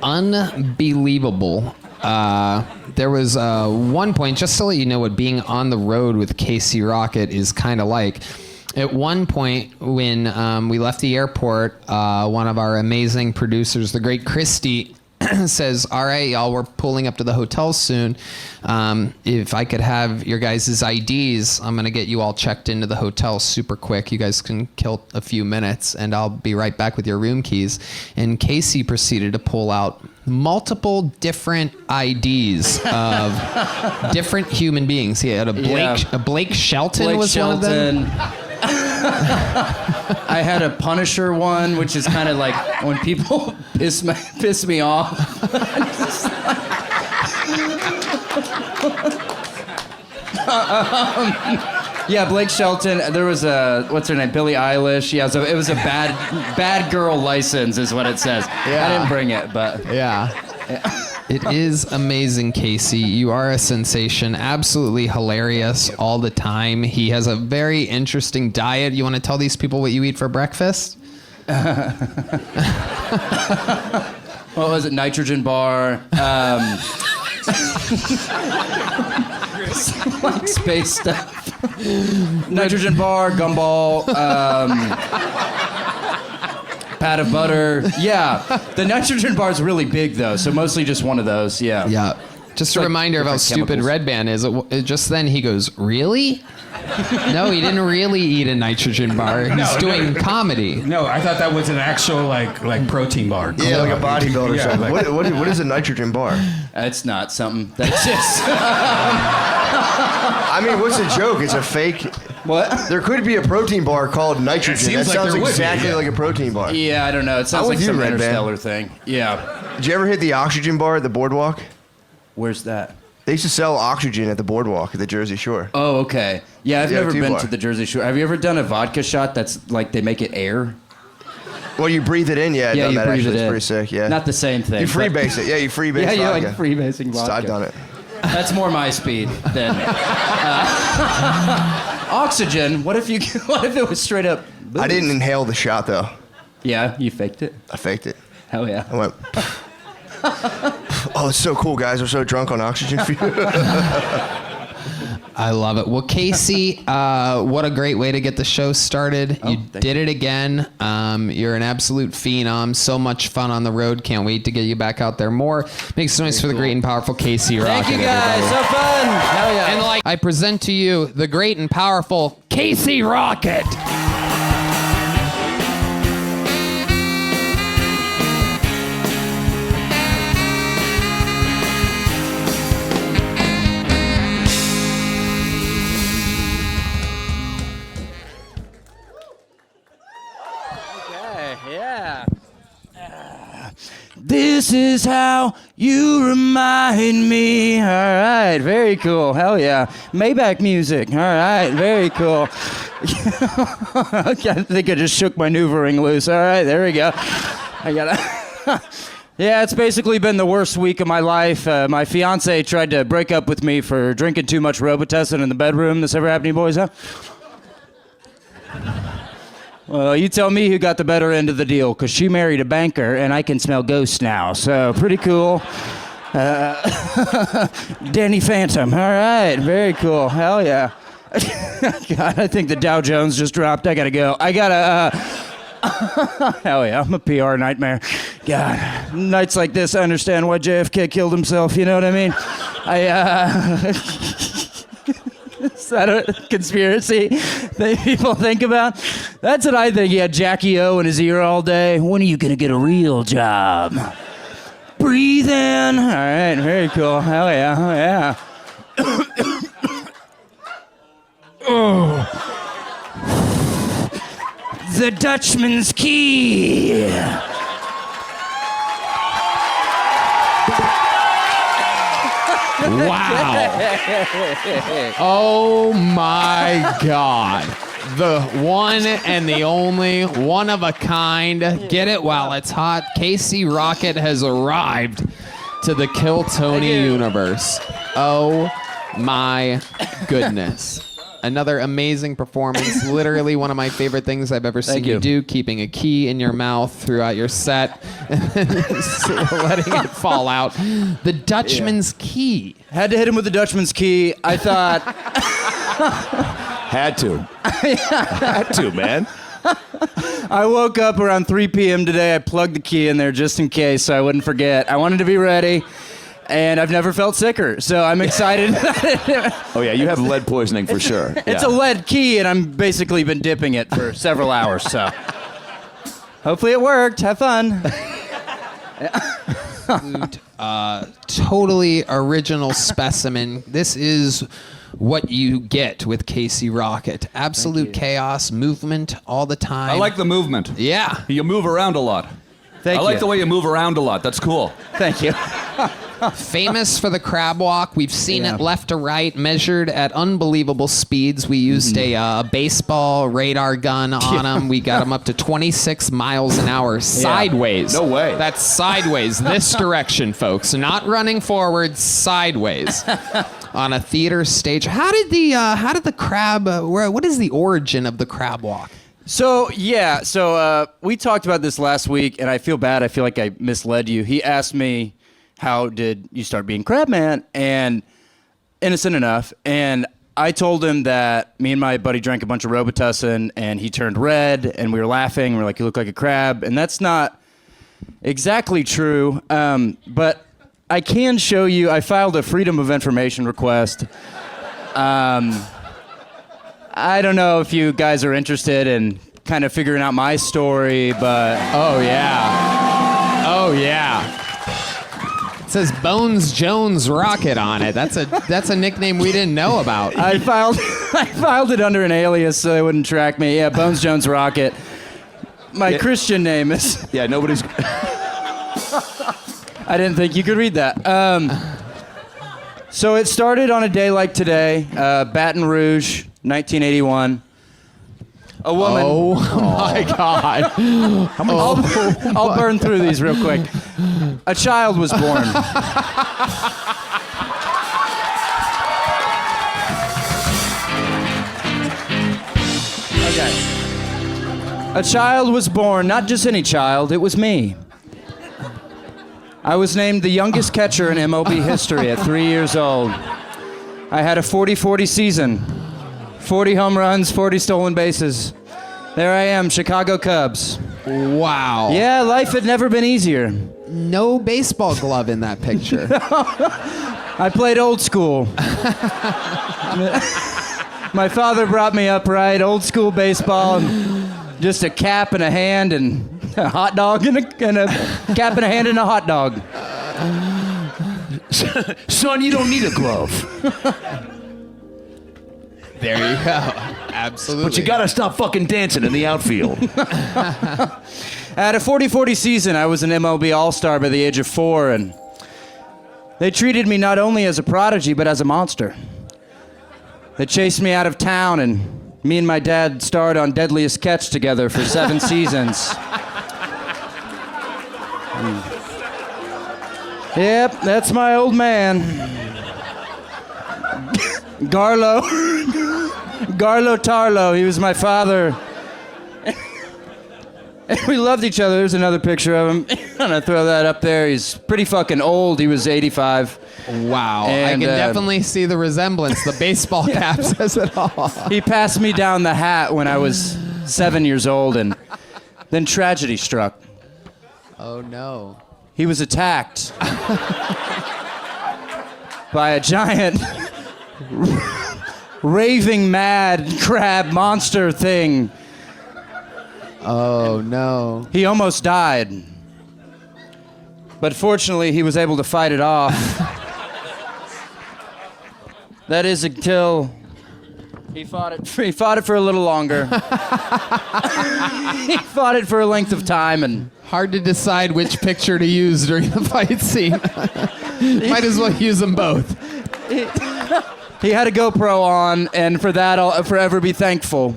Unbelievable. There was one point, just to let you know what being on the road with Casey Rocket is kind of like. At one point, when we left the airport, one of our amazing producers, the great Christy, says, all right, y'all, we're pulling up to the hotel soon. If I could have your guys' IDs, I'm going to get you all checked into the hotel super quick. You guys can kill a few minutes, and I'll be right back with your room keys. And Casey proceeded to pull out multiple different IDs of different human beings. He had a Blake Shelton one of them. I had a Punisher one, which is kind of like when people piss me off. Yeah, Blake Shelton. There was a what's her name, Billie Eilish. Yeah, it was a bad girl license, is what it says. Yeah. I didn't bring it, but yeah. It is amazing, Casey. You are a sensation. Absolutely hilarious all the time. He has a very interesting diet. You want to tell these people what you eat for breakfast? What was it? Nitrogen bar. Like space stuff. Nitrogen bar, gumball. Pat of butter. Yeah. The nitrogen bar is really big, though, so mostly just one of those. Yeah. Yeah. Just a reminder of how stupid Redban is. Just then he goes, really? No, he didn't really eat a nitrogen bar. He's doing comedy. No, I thought that was an actual like protein bar. Yeah, like a bodybuilder or Yeah, something. like- What is a nitrogen bar? It's not something that's just... I mean, what's the joke? It's a fake... What? There could be a protein bar called nitrogen. That sounds exactly like a protein bar. Yeah, I don't know. It sounds like some interstellar thing. Yeah. Did you ever hit the oxygen bar at the boardwalk? Where's that? They used to sell oxygen at the boardwalk at the Jersey Shore. Oh, okay. Yeah, I've never been bar. to the Jersey Shore. Have you ever done a vodka shot that's like they make it air? Well, you breathe it in, yeah. Yeah, I've you done that breathe actually. it in. It's pretty sick, yeah. Not the same thing. You freebase it. Yeah, you freebase yeah, vodka. you like freebasing vodka. I've done it. That's more my speed than oxygen. What if it was straight up booze? I didn't inhale the shot though. Yeah, you faked it. I faked it. Hell yeah. I went. Oh, it's so cool, guys. We're so drunk on oxygen. I love it. Well, Casey, what a great way to get the show started. You did it again. You're an absolute phenom. So much fun on the road. Can't wait to get you back out there more. Make some noise for the great and powerful Casey Rocket. Thank you guys. Everybody. So fun. Hell yeah. And I present to you the great and powerful Casey Rocket. This is how you remind me. All right, very cool. Hell yeah. Maybach music. All right, very cool. Okay, I think I just shook my NuvaRing loose. All right, there we go. I gotta. Yeah, it's basically been the worst week of my life. My fiance tried to break up with me for drinking too much Robitussin in the bedroom. This ever happened to you boys, huh? Well, you tell me who got the better end of the deal, because she married a banker, and I can smell ghosts now, so pretty cool. Danny Phantom, all right, very cool, hell yeah. God, I think the Dow Jones just dropped, I gotta go. Hell yeah, I'm a PR nightmare. God, nights like this, I understand why JFK killed himself, you know what I mean? Is that a conspiracy that people think about? That's what I think. He had Jackie O in his ear all day. When are you going to get a real job? Breathe in. All right, very cool. Hell yeah, oh yeah. Oh. The Dutchman's key. Wow. Oh my God. The one and the only, one of a kind. Get it while it's hot. Casey Rocket has arrived to the Kill Tony universe. Oh my goodness. Another amazing performance. Literally one of my favorite things I've ever seen you do, keeping a key in your mouth throughout your set and then letting it fall out. The Dutchman's key. Had to hit him with the Dutchman's key. I thought... Had to. Had to, man. I woke up around 3 p.m. today. I plugged the key in there just in case so I wouldn't forget. I wanted to be ready. And I've never felt sicker, so I'm excited. Oh, yeah, you have lead poisoning for sure. It's a lead key, and I'm basically been dipping it for several hours, so. Hopefully it worked. Have fun. Totally original specimen. This is what you get with Casey Rocket. Absolute chaos, movement all the time. I like the movement. Yeah. You move around a lot. Thank you. I like the way you move around a lot. That's cool. Thank you. Famous for the crab walk. We've seen it left to right, measured at unbelievable speeds. We used a baseball radar gun on him. We got him up to 26 miles an hour sideways. No way. That's sideways. This direction, folks. Not running forward, sideways. On a theater stage. How did the crab? What is the origin of the crab walk? So we talked about this last week, and I feel bad. I feel like I misled you. He asked me, how did you start being Crabman? And innocent enough. And I told him that me and my buddy drank a bunch of Robitussin, and he turned red, and we were laughing. We were like, you look like a crab. And that's not exactly true. But I can show you. I filed a Freedom of Information request. I don't know if you guys are interested in kind of figuring out my story, but... Oh, yeah. Oh, yeah. It says Bones Jones Rocket on it. That's a nickname we didn't know about. I filed it under an alias so they wouldn't track me. Yeah, Bones Jones Rocket. My Christian name is... Yeah, nobody's... I didn't think you could read that. So it started on a day like today, Baton Rouge, 1981. A woman. Oh my God. I'll burn through these real quick. A child was born. Okay. A child was born, not just any child, it was me. I was named the youngest catcher in MLB history at 3 years old. I had a 40-40 season. 40 home runs, 40 stolen bases. There I am, Chicago Cubs. Wow. Yeah, life had never been easier. No baseball glove in that picture. I played old school. My father brought me up right, old school baseball, and just a cap and a hand and a hot dog and a cap and a hand and a hot dog. Son, you don't need a glove. There you go. Absolutely. But you gotta stop fucking dancing in the outfield. At a 40-40 season, I was an MLB All-Star by the age of 4, and they treated me not only as a prodigy, but as a monster. They chased me out of town, and me and my dad starred on Deadliest Catch together for 7 seasons. Yep, that's my old man. Garlo Tarlo, he was my father. And we loved each other. There's another picture of him. I'm gonna throw that up there. He's pretty fucking old. He was 85. Wow. And, I can definitely see the resemblance. The baseball cap says it all. He passed me down the hat when I was 7 years old, and then tragedy struck. Oh, no. He was attacked by a giant, raving mad crab monster thing. Oh, no. He almost died. But fortunately, he was able to fight it off. That is until he fought it for a little longer. He fought it for a length of time, and hard to decide which picture to use during the fight scene. Might as well use them both. He had a GoPro on, and for that, I'll forever be thankful.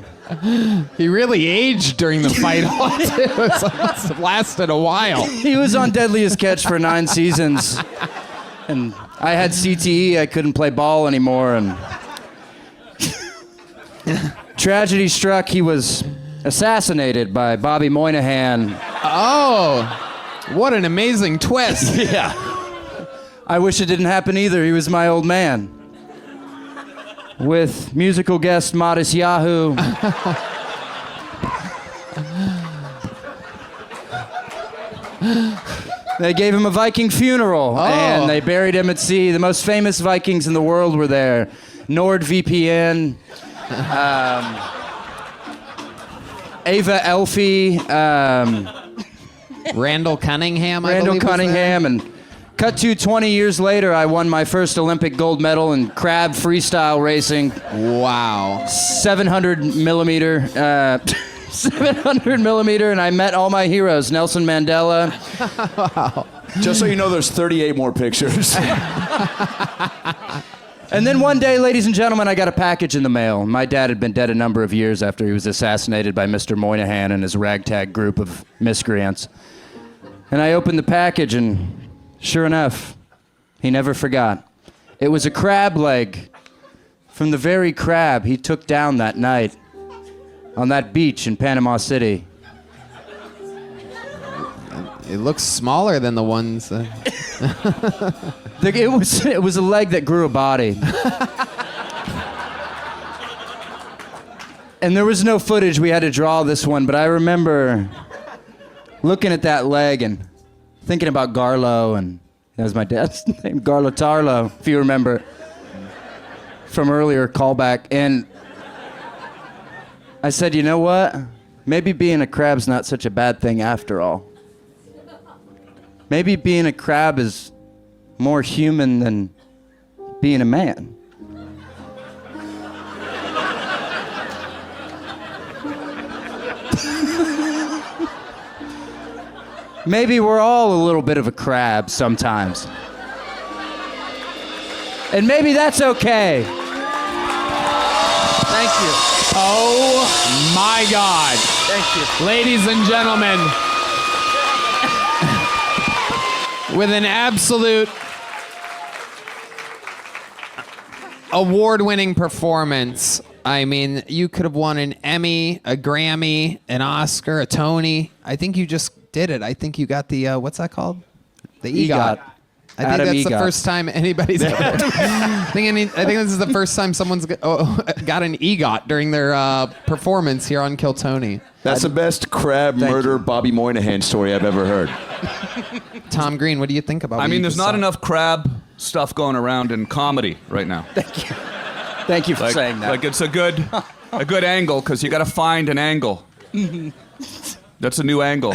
He really aged during the fight, too. It must have lasted a while. He was on Deadliest Catch for 9 seasons, and I had CTE. I couldn't play ball anymore, and tragedy struck. He was assassinated by Bobby Moynihan. Oh, what an amazing twist. Yeah. I wish it didn't happen either. He was my old man. With musical guest Modest Yahoo. They gave him a Viking funeral, and they buried him at sea. The most famous Vikings in the world were there. NordVPN, Ava Elfie, Randall Cunningham, I Randall believe was Cunningham, and cut to 20 years later, I won my first Olympic gold medal in crab freestyle racing. Wow. 700 millimeter, 700 millimeter, and I met all my heroes, Nelson Mandela. Wow. Just so you know, there's 38 more pictures. And then one day, ladies and gentlemen, I got a package in the mail. My dad had been dead a number of years after he was assassinated by Mr. Moynihan and his ragtag group of miscreants. And I opened the package, and sure enough, he never forgot. It was a crab leg from the very crab he took down that night on that beach in Panama City. It looks smaller than the ones. It was a leg that grew a body. And there was no footage. We had to draw this one, but I remember looking at that leg and thinking about Garlo, and that was my dad's name, Garlo Tarlo, if you remember from earlier callback. And I said, you know what? Maybe being a crab's not such a bad thing after all. Maybe being a crab is more human than being a man. Maybe we're all a little bit of a crab sometimes. And maybe that's okay. Thank you. Oh my God. Thank you. Ladies and gentlemen, with an absolute award-winning performance. I mean, you could have won an Emmy, a Grammy, an Oscar, a Tony. I think you just did it. I think you got the, what's that called? The EGOT. I think that's the first time anybody's ever. I think this is the first time someone's got an EGOT during their performance here on Kill Tony. That's the best crab murder Bobby Moynihan story I've ever heard. Tom Green, what do you think about? I mean, there's not enough crab stuff going around in comedy right now. Thank you. Thank you for saying that. Like it's a good angle because you got to find an angle. That's a new angle.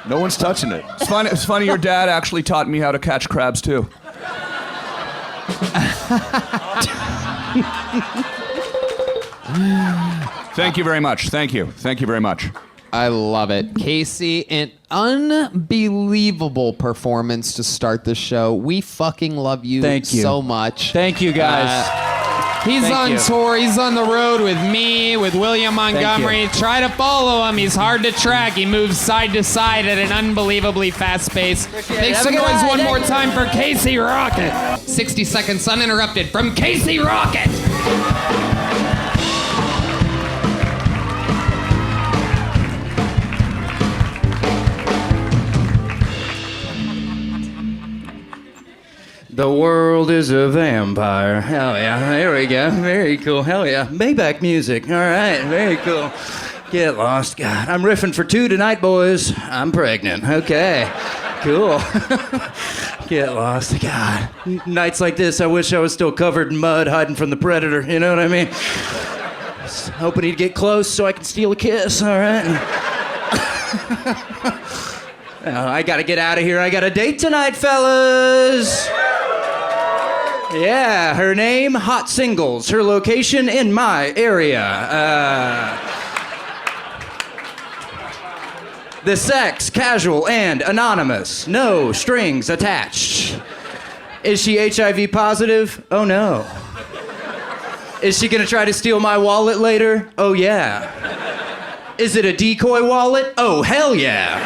No one's touching it. It's funny. Your dad actually taught me how to catch crabs too. Thank you very much. Thank you very much. I love it. Casey, an unbelievable performance to start the show. We fucking love you, so much. Thank you, guys. He's on tour. He's on the road with me, with William Montgomery. Try to follow him. He's hard to track. He moves side to side at an unbelievably fast pace. Make some noise one more time for Casey Rocket. 60 seconds uninterrupted from Casey Rocket. The world is a vampire. Hell yeah. There we go. Very cool. Hell yeah. Maybach music. All right. Very cool. Get lost. God, I'm riffing for 2 tonight, boys. I'm pregnant. Okay. Cool. Get lost. God. Nights like this, I wish I was still covered in mud, hiding from the predator. You know what I mean? Just hoping he'd get close so I can steal a kiss. All right. I gotta get out of here. I got a date tonight, fellas. Yeah, her name, Hot Singles. Her location, in my area. The sex, casual and anonymous. No strings attached. Is she HIV positive? Oh no. Is she gonna try to steal my wallet later? Oh yeah. Is it a decoy wallet? Oh hell yeah.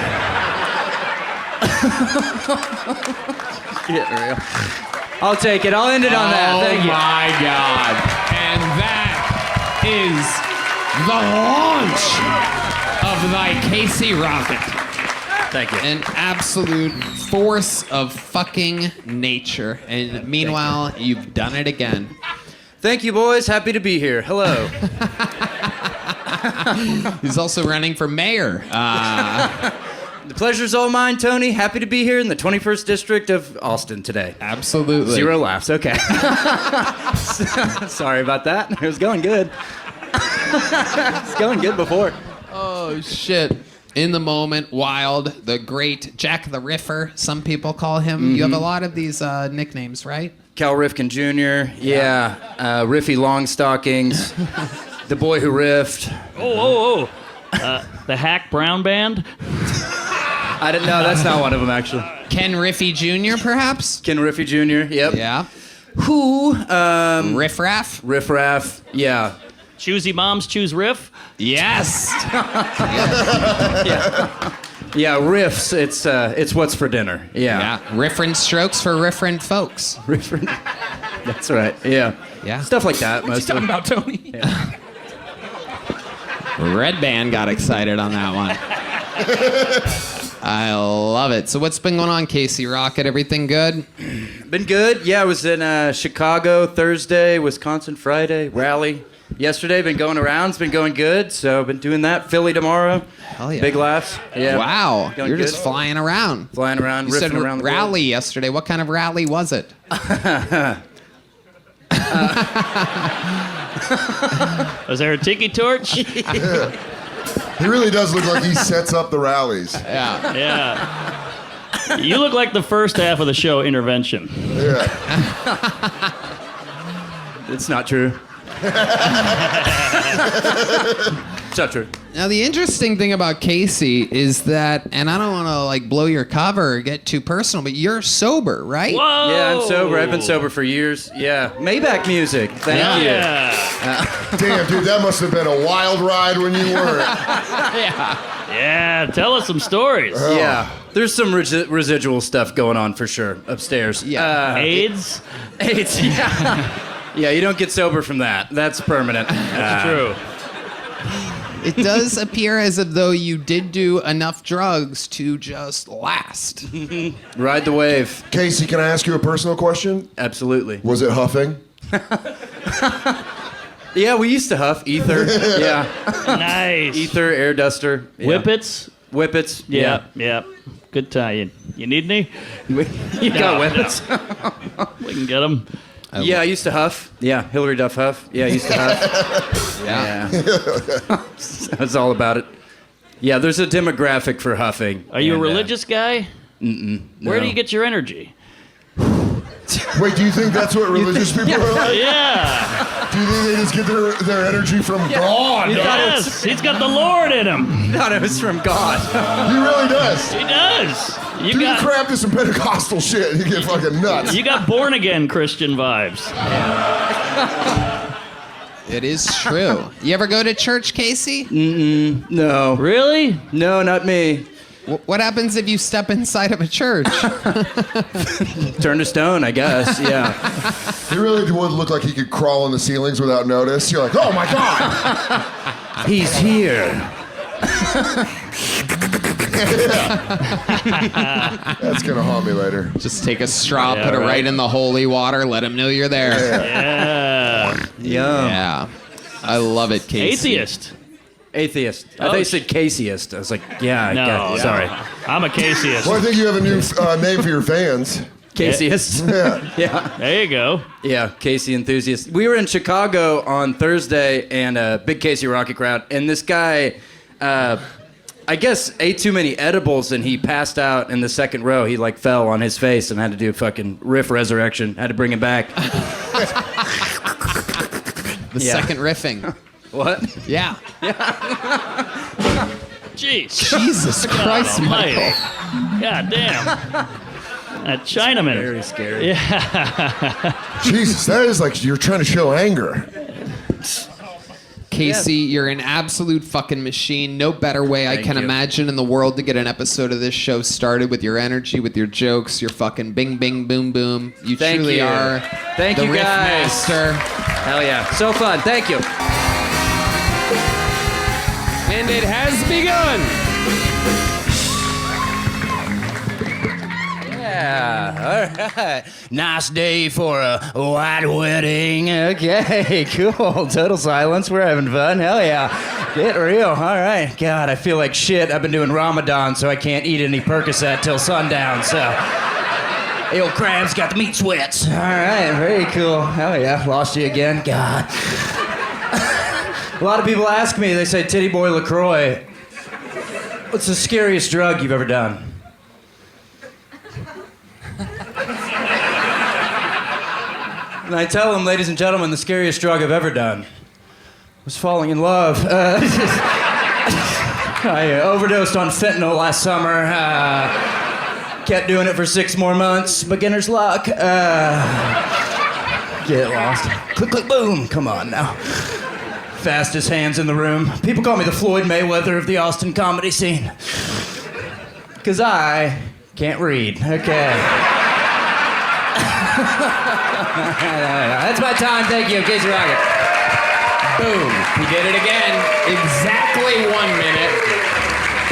Get real. I'll take it. I'll end it on that. Thank you. Oh my God. And that is the launch of thy Casey rocket. Thank you. An absolute force of fucking nature. And meanwhile, you've done it again. Thank you, boys. Happy to be here. Hello. He's also running for mayor. The pleasure's all mine, Tony. Happy to be here in the 21st District of Austin today. Absolutely. 0 laughs. Okay. Sorry about that. It was going good. It's going good before. Oh, shit. In the moment, wild, the great Jack the Riffer, some people call him. Mm-hmm. You have a lot of these nicknames, right? Cal Rifkin Jr. Yeah. Riffy Longstockings. The boy who riffed. The Hack Brown Band? I didn't know. That's not one of them, actually. Ken Riffy Jr., perhaps? Ken Riffy Jr., yep. Yeah. Who? Riff Raff? Riff Raff, yeah. Choosy Moms Choose Riff? Yes. Yeah, riffs. It's what's for dinner. Yeah. Riffrent strokes for riffrent folks. Riffrent. That's right. Yeah. Yeah. Stuff like that. What you talking about, Tony? Yeah. Redban got excited on that one. I love it. So what's been going on, Casey Rocket? Everything good? Been good. Yeah, I was in Chicago Thursday, Wisconsin Friday, rally. Yesterday, been going around. It's been going good. So been doing that. Philly tomorrow. Hell yeah. Big laughs. Yeah. Wow. Going You're good. just flying around. Flying around, You riffing said around the rally yesterday. What kind of rally was it? Was there a tiki torch? He really does look like he sets up the rallies. Yeah. Yeah. You look like the first half of the show, Intervention. Yeah. It's not true. It's not true. Now, the interesting thing about Casey is that, and I don't want to like blow your cover or get too personal, but you're sober, right? Whoa! Yeah, I'm sober. I've been sober for years. Yeah. Maybach music. Thank you. Damn, dude, that must have been a wild ride when you were. Yeah, tell us some stories. Yeah. There's some residual stuff going on for sure upstairs. Yeah. AIDS? AIDS, yeah. Yeah, you don't get sober from that. That's permanent. That's true. It does appear as if though you did do enough drugs to just last. Ride the wave. Casey, can I ask you a personal question? Absolutely. Was it huffing? Yeah, we used to huff. Ether. Yeah. Nice. Ether, air duster. Yeah. Whippets? Whippets. Yeah. Good time. You need any? You got whippets? We can get them. Yeah, I used to huff. Yeah, Hillary Duff huff. Yeah, I used to huff. Yeah. That's all about it. Yeah, there's a demographic for huffing. Are you a religious guy? No. Where do you get your energy? Wait, do you think that's what religious people are like? Yeah. Do you think they just get their energy from God? Yes, he's got the Lord in him. I thought it was from God. He really does. He does. Do the crap to some Pentecostal shit and you get fucking nuts. You got born again Christian vibes. It is true. You ever go to church, Casey? No. Really? No, not me. What happens if you step inside of a church? Turn to stone, I guess. Yeah. He really would look like he could crawl on the ceilings without notice. You're like, oh my God. He's here. That's gonna haunt me later. Just take a straw, put it right in the holy water, let him know you're there. Yeah. Yeah. I love it, Casey. Atheist. I thought you said Caseyist. I was like, yeah. No, sorry. I'm a Caseyist. Well, I think you have a new name for your fans. Caseyist. Yeah. There you go. Yeah, Casey enthusiast. We were in Chicago on Thursday and a big Casey Rocket crowd, and this guy, I guess, ate too many edibles and he passed out in the second row. He like fell on his face and had to do a fucking riff resurrection. Had to bring him back. The second riffing. What? Yeah. Jeez. Jesus Christ, Michael. God damn. That Chinaman. Very scary. Yeah. Jesus, that is like you're trying to show anger. Casey, you're an absolute fucking machine. No better way I can imagine in the world to get an episode of this show started with your energy, with your jokes, your fucking bing, bing, boom, boom. You truly are Thank the you, riff guys. master. Hell yeah. So fun. Thank you. And it has begun. Yeah, all right. Nice day for a white wedding. Okay, cool. Total silence. We're having fun. Hell yeah. Get real. All right. God, I feel like shit. I've been doing Ramadan, so I can't eat any Percocet till sundown, so... The old crab's got the meat sweats. All right, very cool. Hell yeah. Lost you again. God. A lot of people ask me, they say, Titty Boy LaCroix, what's the scariest drug you've ever done? And I tell them, ladies and gentlemen, the scariest drug I've ever done was falling in love. I overdosed on fentanyl last summer. Kept doing it for 6 more months. Beginner's luck. Get lost. Click, click, boom. Come on now. Fastest hands in the room. People call me the Floyd Mayweather of the Austin comedy scene. Because I can't read. Okay. That's my time. Thank you, Casey Rocket. Boom. He did it again. Exactly 1 minute.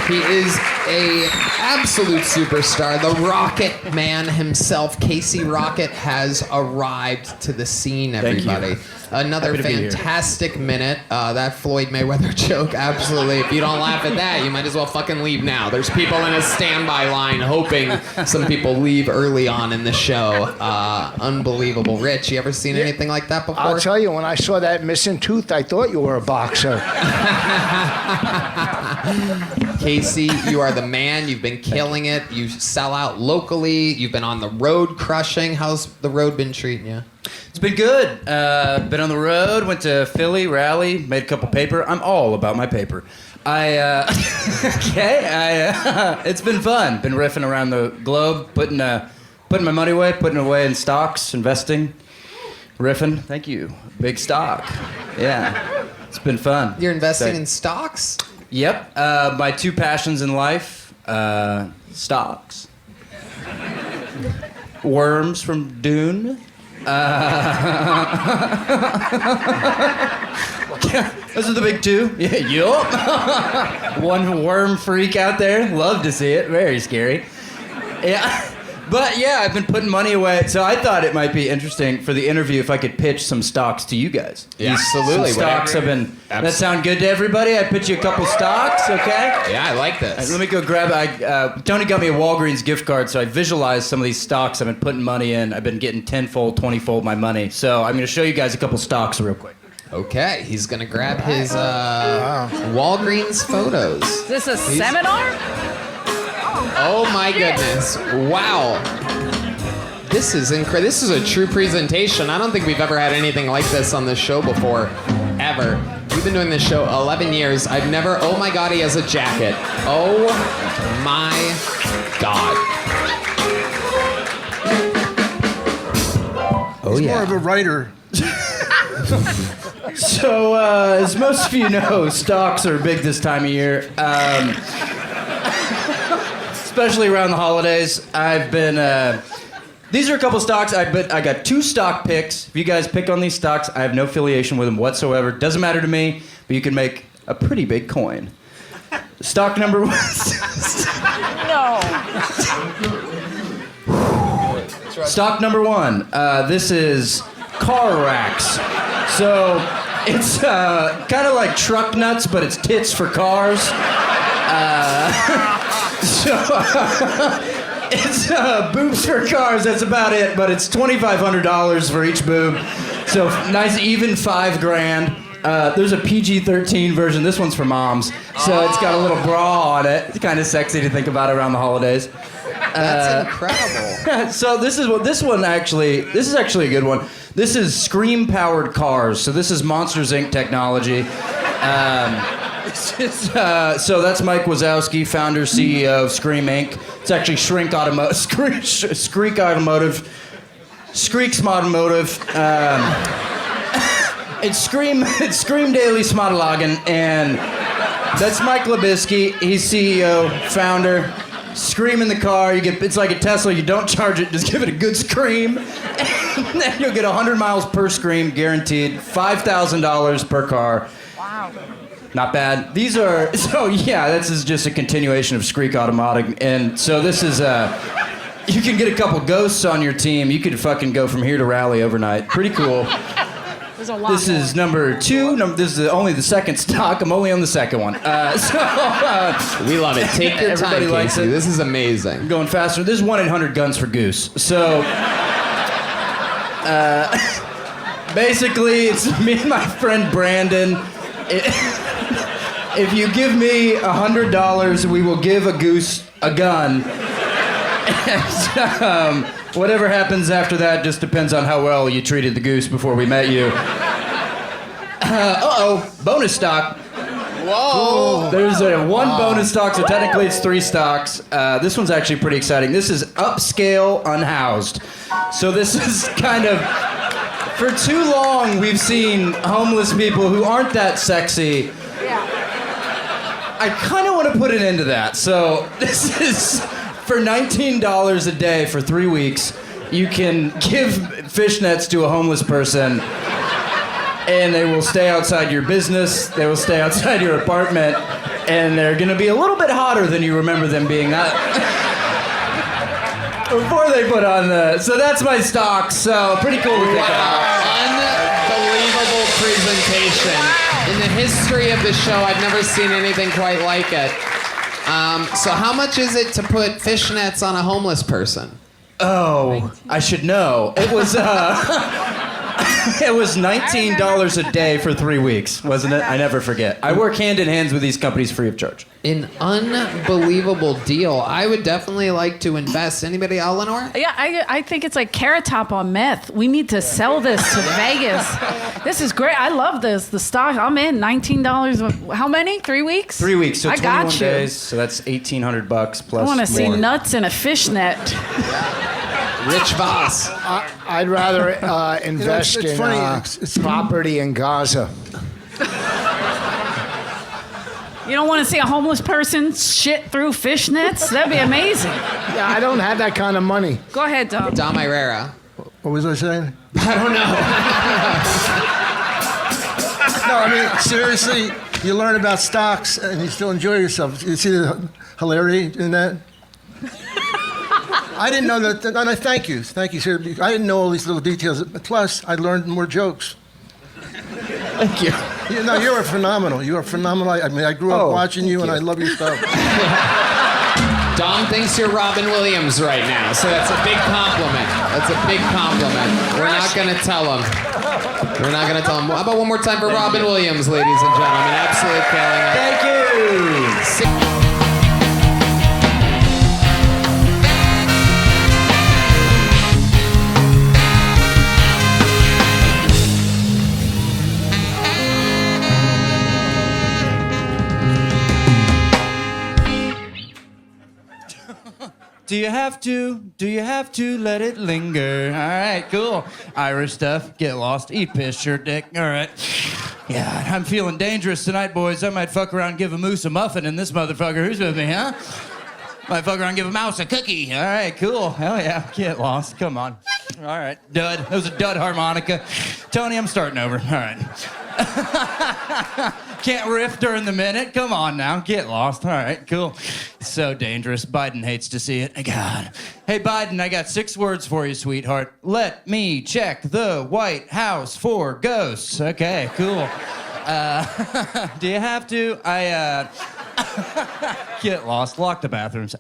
He is a absolute superstar. The Rocket Man himself, Casey Rocket, has arrived to the scene, everybody. Thank you. Another Happy to be here. fantastic minute. That Floyd Mayweather joke, absolutely. If you don't laugh at that, you might as well fucking leave now. There's people in a standby line hoping some people leave early on in the show. Unbelievable. Rich, you ever seen anything like that before? I'll tell you, when I saw that missing tooth, I thought you were a boxer. Casey, you are the man. You've been killing it. You sell out locally. You've been on the road crushing. How's the road been treating you? It's been good. Been on the road, went to Philly, Raleigh, made a couple paper. I'm all about my paper. It's been fun. Been riffing around the globe, putting my money away, putting it away in stocks, investing, riffing. Thank you. Big stock. Yeah. It's been fun. You're investing in stocks? Yep. My 2 passions in life, stocks. Worms from Dune. Those are the big 2. Yeah, yup. One worm freak out there. Love to see it. Very scary. Yeah. But yeah, I've been putting money away, so I thought it might be interesting for the interview if I could pitch some stocks to you guys. Yeah, absolutely. Some stocks have been. That sound good to everybody? I pitch you a couple stocks, okay? Yeah, I like this. Let me go grab. Tony got me a Walgreens gift card, so I visualized some of these stocks I've been putting money in. I've been getting 10-fold, 20-fold my money. So I'm going to show you guys a couple stocks real quick. Okay, he's going to grab his Walgreens photos. Is this a seminar? Oh my goodness. Wow. This is incredible. This is a true presentation. I don't think we've ever had anything like this on this show before, ever. We've been doing this show 11 years. I've never, oh my God, he has a jacket. Oh my God. He's more of a writer. So, as most of you know, stocks are big this time of year. Especially around the holidays. I've been, these are a couple stocks. I got 2 stock picks. If you guys pick on these stocks, I have no affiliation with them whatsoever. Doesn't matter to me, but you can make a pretty big coin. Stock number 1. No. Stock number 1. This is car racks. So it's kind of like truck nuts, but it's tits for cars. It's boobs for cars. That's about it. But it's $2,500 for each boob. So nice even $5,000. There's a PG-13 version. This one's for moms. So it's got a little bra on it. It's kind of sexy to think about around the holidays. That's incredible. So this is actually a good one. This is Scream-powered cars. So this is Monsters, Inc. technology. So that's Mike Wazowski, founder, CEO of Scream Inc. It's actually Shriek Automotive. It's Scream Daily Smodelagen, and that's Mike Lebisky. He's CEO, founder. Scream in the car. It's like a Tesla. You don't charge it. Just give it a good scream, and then you'll get 100 miles per scream, guaranteed. $5,000 per car. Wow. Not bad. This is just a continuation of Skreek Automatic, and so this is you can get a couple ghosts on your team. You could fucking go from here to Raleigh overnight. Pretty cool. There's a lot This more. is number 2. This is only the second stock. I'm only on the second one. We love it. Take your time, everybody likes Casey. it. This is amazing. I'm going faster. This is 1-800-GUNS-FOR-GOOSE. So, basically, it's me and my friend Brandon. If you give me $100, we will give a goose a gun. And, whatever happens after that just depends on how well you treated the goose before we met you. Bonus stock. Whoa! There's one bonus stock, so technically it's 3 stocks. This one's actually pretty exciting. This is upscale unhoused. So this is kind of... For too long, we've seen homeless people who aren't that sexy. I kind of want to put an end to that. So this is for $19 a day for 3 weeks. You can give fishnets to a homeless person, and they will stay outside your business. They will stay outside your apartment, and they're going to be a little bit hotter than you remember them being. Before they put on the... So that's my stock. So pretty cool to think about. Unbelievable presentation. In the history of the show, I've never seen anything quite like it. So how much is it to put fishnets on a homeless person? Oh, I should know. It was it was $19 a day for 3 weeks, wasn't it? I never forget. I work hand in hand with these companies free of charge. An unbelievable deal. I would definitely like to invest. Anybody, Eleanor? Yeah, I think it's like Carrot Top on meth. We need to sell this to Vegas. This is great. I love this. The stock, I'm in. $19. How many? 3 weeks? 3 weeks, so I 21 got you. days. So that's $1,800 plus I want to see more. nuts in a fishnet. Rich Voss. I'd rather invest it's in funny. property in Gaza. You don't want to see a homeless person shit through fishnets? That'd be amazing. Yeah, I don't have that kind of money. Go ahead, Dom. Dom IRERA. What was I saying? I don't know. No, I mean, seriously, you learn about stocks and you still enjoy yourself. You see the hilarity in that? I didn't know that. And I thank you. Thank you, sir. I didn't know all these little details. Plus, I learned more jokes. Thank you. You are phenomenal. You are phenomenal. I mean, I grew up watching you, and I love your stuff. Dom thinks you're Robin Williams right now, so that's a big compliment. That's a big compliment. We're not going to tell him. We're not going to tell him. How about one more time for Robin Williams, ladies and gentlemen? Absolutely killing it. Thank you. Do you have to let it linger? All right, cool. Irish stuff, get lost, eat piss, shirt dick. All right. Yeah, I'm feeling dangerous tonight, boys. I might fuck around and give a moose a muffin in this motherfucker. Who's with me, huh? Might fuck around and give a mouse a cookie. All right, cool. Hell yeah, get lost. Come on. All right, dud. That was a dud harmonica. Tony, I'm starting over. All right. Can't riff during the minute. Come on now, get lost. All right, cool. So dangerous. Biden hates to see it. God. Hey, Biden, I got 6 words for you, sweetheart. Let me check the White House for ghosts. Okay, cool. Do you have to? Get lost. Lock the bathrooms.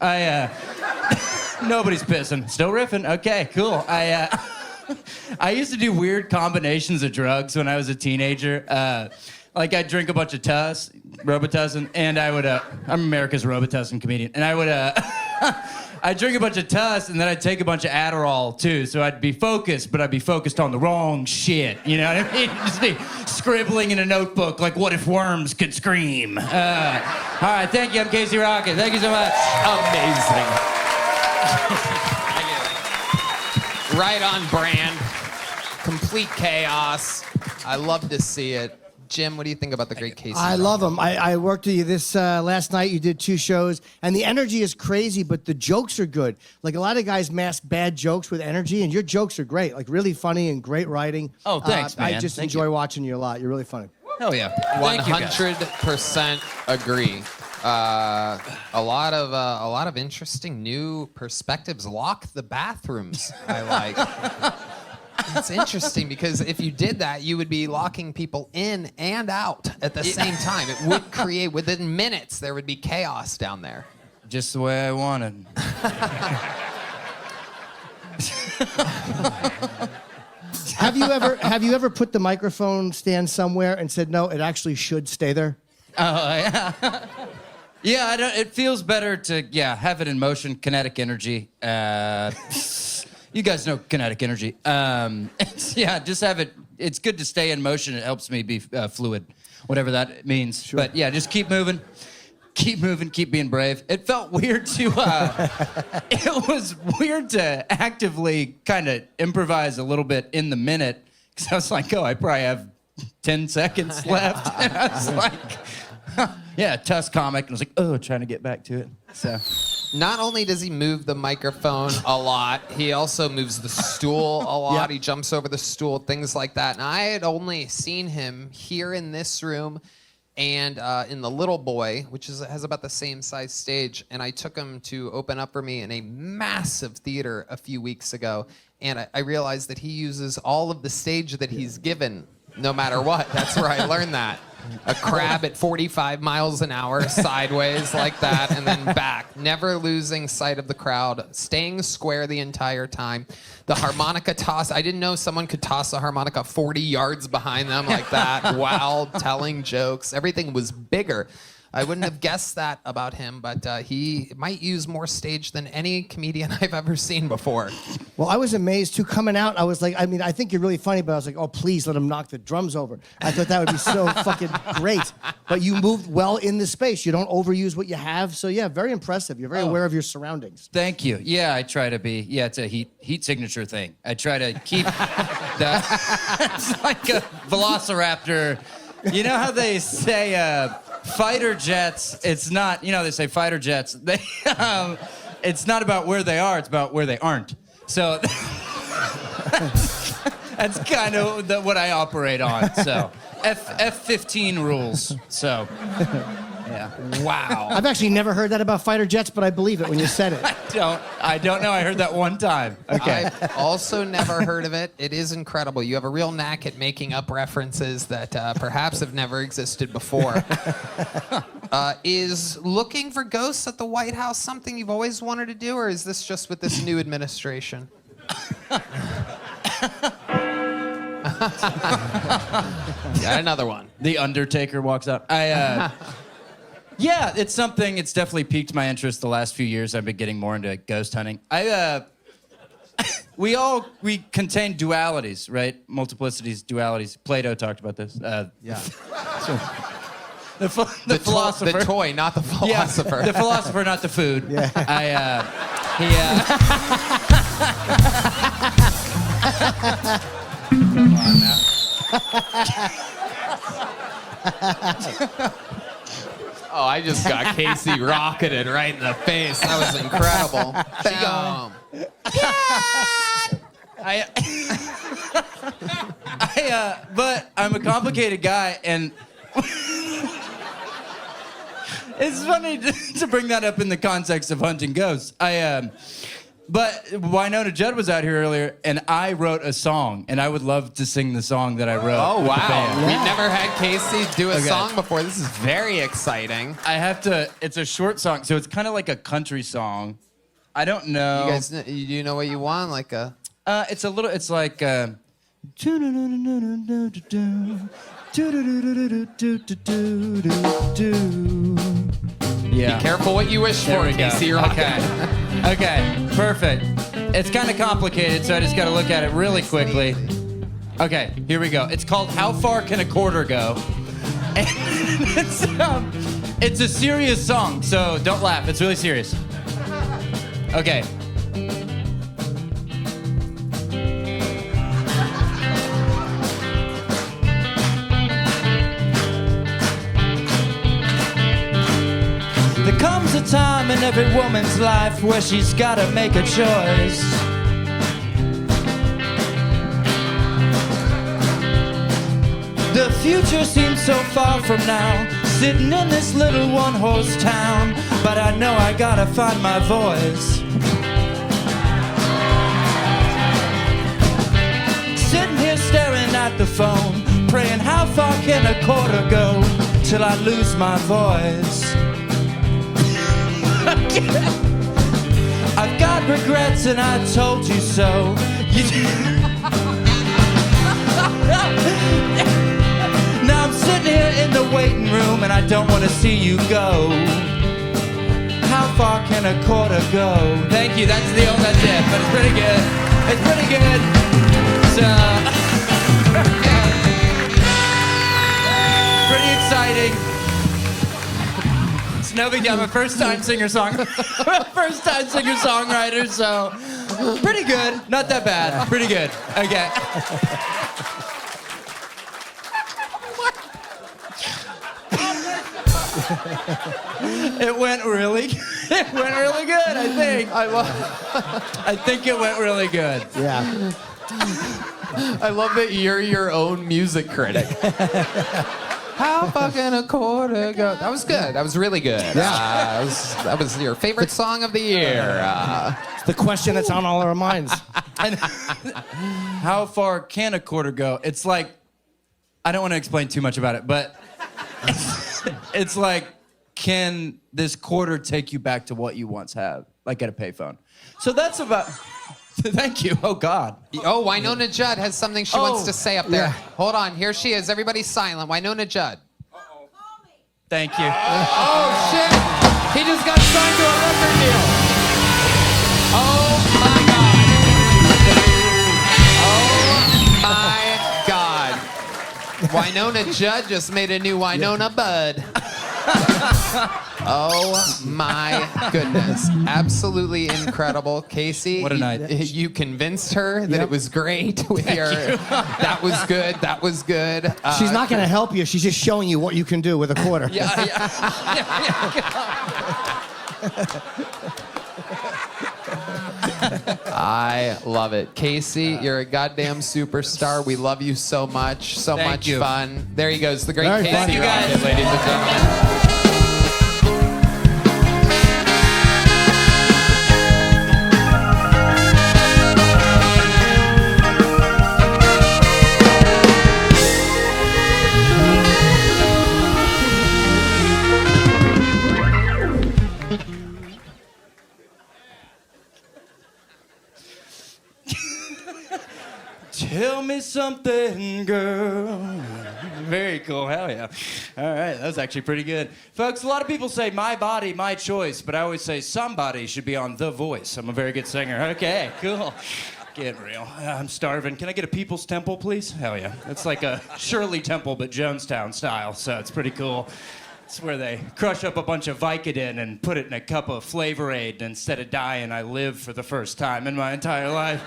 Nobody's pissing. Still riffing. Okay, cool. I used to do weird combinations of drugs when I was a teenager. Like I'd drink a bunch of Tuss, Robitussin, and I would, I'm America's Robitussin comedian, and I would, I'd drink a bunch of Tuss, and then I'd take a bunch of Adderall, too, so I'd be focused, but I'd be focused on the wrong shit, you know what I mean? Just be scribbling in a notebook, like, what if worms could scream? All right, thank you, I'm Casey Rocket, thank you so much. Amazing. Right on brand. Complete chaos. I love to see it. Jim, what do you think about the great Casey? I love him. I worked with you this last night. You did 2 shows, and the energy is crazy, but the jokes are good. Like a lot of guys mask bad jokes with energy, and your jokes are great. Like really funny and great writing. Oh, thanks, man. I just enjoy watching you a lot. You're really funny. Hell yeah. 100% agree. A lot of interesting new perspectives. Lock the bathrooms. I like. It's interesting because if you did that, you would be locking people in and out at the same time. It would create, within minutes, there would be chaos down there. Just the way I wanted. Have you ever put the microphone stand somewhere and said, no, it actually should stay there? Oh, yeah. Yeah, it feels better to have it in motion, kinetic energy. You guys know kinetic energy. Just have it. It's good to stay in motion. It helps me be fluid, whatever that means. Sure. But yeah, just keep moving. Keep moving, keep being brave. It felt weird to, it was weird to actively kind of improvise a little bit in the minute, because I was like, oh, I probably have 10 seconds left. And I was like, Tusk comic, and I was like, oh, trying to get back to it. So. Not only does he move the microphone a lot, he also moves the stool a lot. Yep. He jumps over the stool, things like that. And I had only seen him here in this room and in the Little Boy, which has about the same size stage. And I took him to open up for me in a massive theater a few weeks ago. And I realized that he uses all of the stage that he's given, no matter what. That's where I learned that. A crab at 45 miles an hour, sideways like that, and then back. Never losing sight of the crowd, staying square the entire time. The harmonica toss, I didn't know someone could toss a harmonica 40 yards behind them like that while telling jokes. Everything was bigger. I wouldn't have guessed that about him, but he might use more stage than any comedian I've ever seen before. Well, I was amazed, too. Coming out, I was like, I mean, I think you're really funny, but I was like, oh, please let him knock the drums over. I thought that would be so fucking great. But you moved well in the space. You don't overuse what you have. So, yeah, very impressive. You're very aware of your surroundings. Thank you. Yeah, I try to be. Yeah, it's a heat signature thing. I try to keep that. It's like a velociraptor. You know how they say... fighter jets, it's not, they say fighter jets, it's not about where they are, it's about where they aren't. So that's kind of what I operate on. So F-15 rules. So, yeah. Wow. I've actually never heard that about fighter jets, but I believe it when you said it. I don't know. I heard that one time. Okay. I've also never heard of it. It is incredible. You have a real knack at making up references that perhaps have never existed before. Is looking for ghosts at the White House something you've always wanted to do, or is this just with this new administration? Got another one. The Undertaker walks out. Yeah, it's something. It's definitely piqued my interest the last few years. I've been getting more into ghost hunting. We contain dualities, right? Multiplicities, dualities. Plato talked about this. Yeah. The philosopher. The toy, not the philosopher. Yeah, the philosopher, not the food. Yeah. Come on now. Oh, I just got Casey rocketed right in the face. That was incredible. Bam. But I'm a complicated guy, and it's funny to bring that up in the context of hunting ghosts. But Winona Judd was out here earlier, and I wrote a song, and I would love to sing the song that I wrote. Oh, wow. Yeah. We've never had Casey do a song before. This is very exciting. It's a short song, so it's kind of like a country song. I don't know. You guys, you know what you want? Like a... It's like... Yeah. Be careful what you wish for, Casey. Okay, perfect. It's kind of complicated, so I just got to look at it really quickly. Okay, here we go. It's called How Far Can a Quarter Go? And it's a serious song, so don't laugh. It's really serious. Okay. time in every woman's life where she's gotta make a choice. The future seems so far from now, sitting in this little one-horse town, but I know I gotta find my voice. Sitting here staring at the phone, praying how far can a quarter go till I lose my voice. I've got regrets and I told you so. Now I'm sitting here in the waiting room and I don't want to see you go. How far can a quarter go? Thank you, that's it, but it's pretty good. It's pretty good. So, pretty exciting. It's no big deal. I'm a first-time singer-songwriter, so pretty good. Not that bad. Pretty good. Okay. It went really good, I think. I think it went really good. Yeah. I love that you're your own music critic. How fucking a quarter go? That was good. That was really good. Yeah. That was your favorite song of the year. It's the question that's on all our minds. How far can a quarter go? It's like, I don't want to explain too much about it, but it's like, can this quarter take you back to what you once had, like at a payphone? So that's about. Thank you. Oh, God. Oh, Winona Judd has something she wants to say up there. Yeah. Hold on. Here she is. Everybody silent. Winona Judd. Thank you. Oh, shit. He just got signed to a record deal. Oh, my God. Oh, my God. Winona Judd just made a new Winona Bud. Oh my goodness. Absolutely incredible. Casey, what a night. You convinced her that it was great with your that was good, that was good. She's not going to help you. She's just showing you what you can do with a quarter. I love it. Casey, you're a goddamn superstar. We love you so much. So Thank much you. fun. There he goes, the great Very Casey funny. You guys. Rocket, ladies and gentlemen. Tell me something, girl. Very cool. Hell yeah. All right, that was actually pretty good. Folks, a lot of people say my body, my choice, but I always say somebody should be on The Voice. I'm a very good singer. Okay, cool. Get real. I'm starving. Can I get a People's Temple, please? Hell yeah. It's like a Shirley Temple, but Jonestown style, so it's pretty cool. It's where they crush up a bunch of Vicodin and put it in a cup of Flavor Aid, and instead of dying, I live for the first time in my entire life.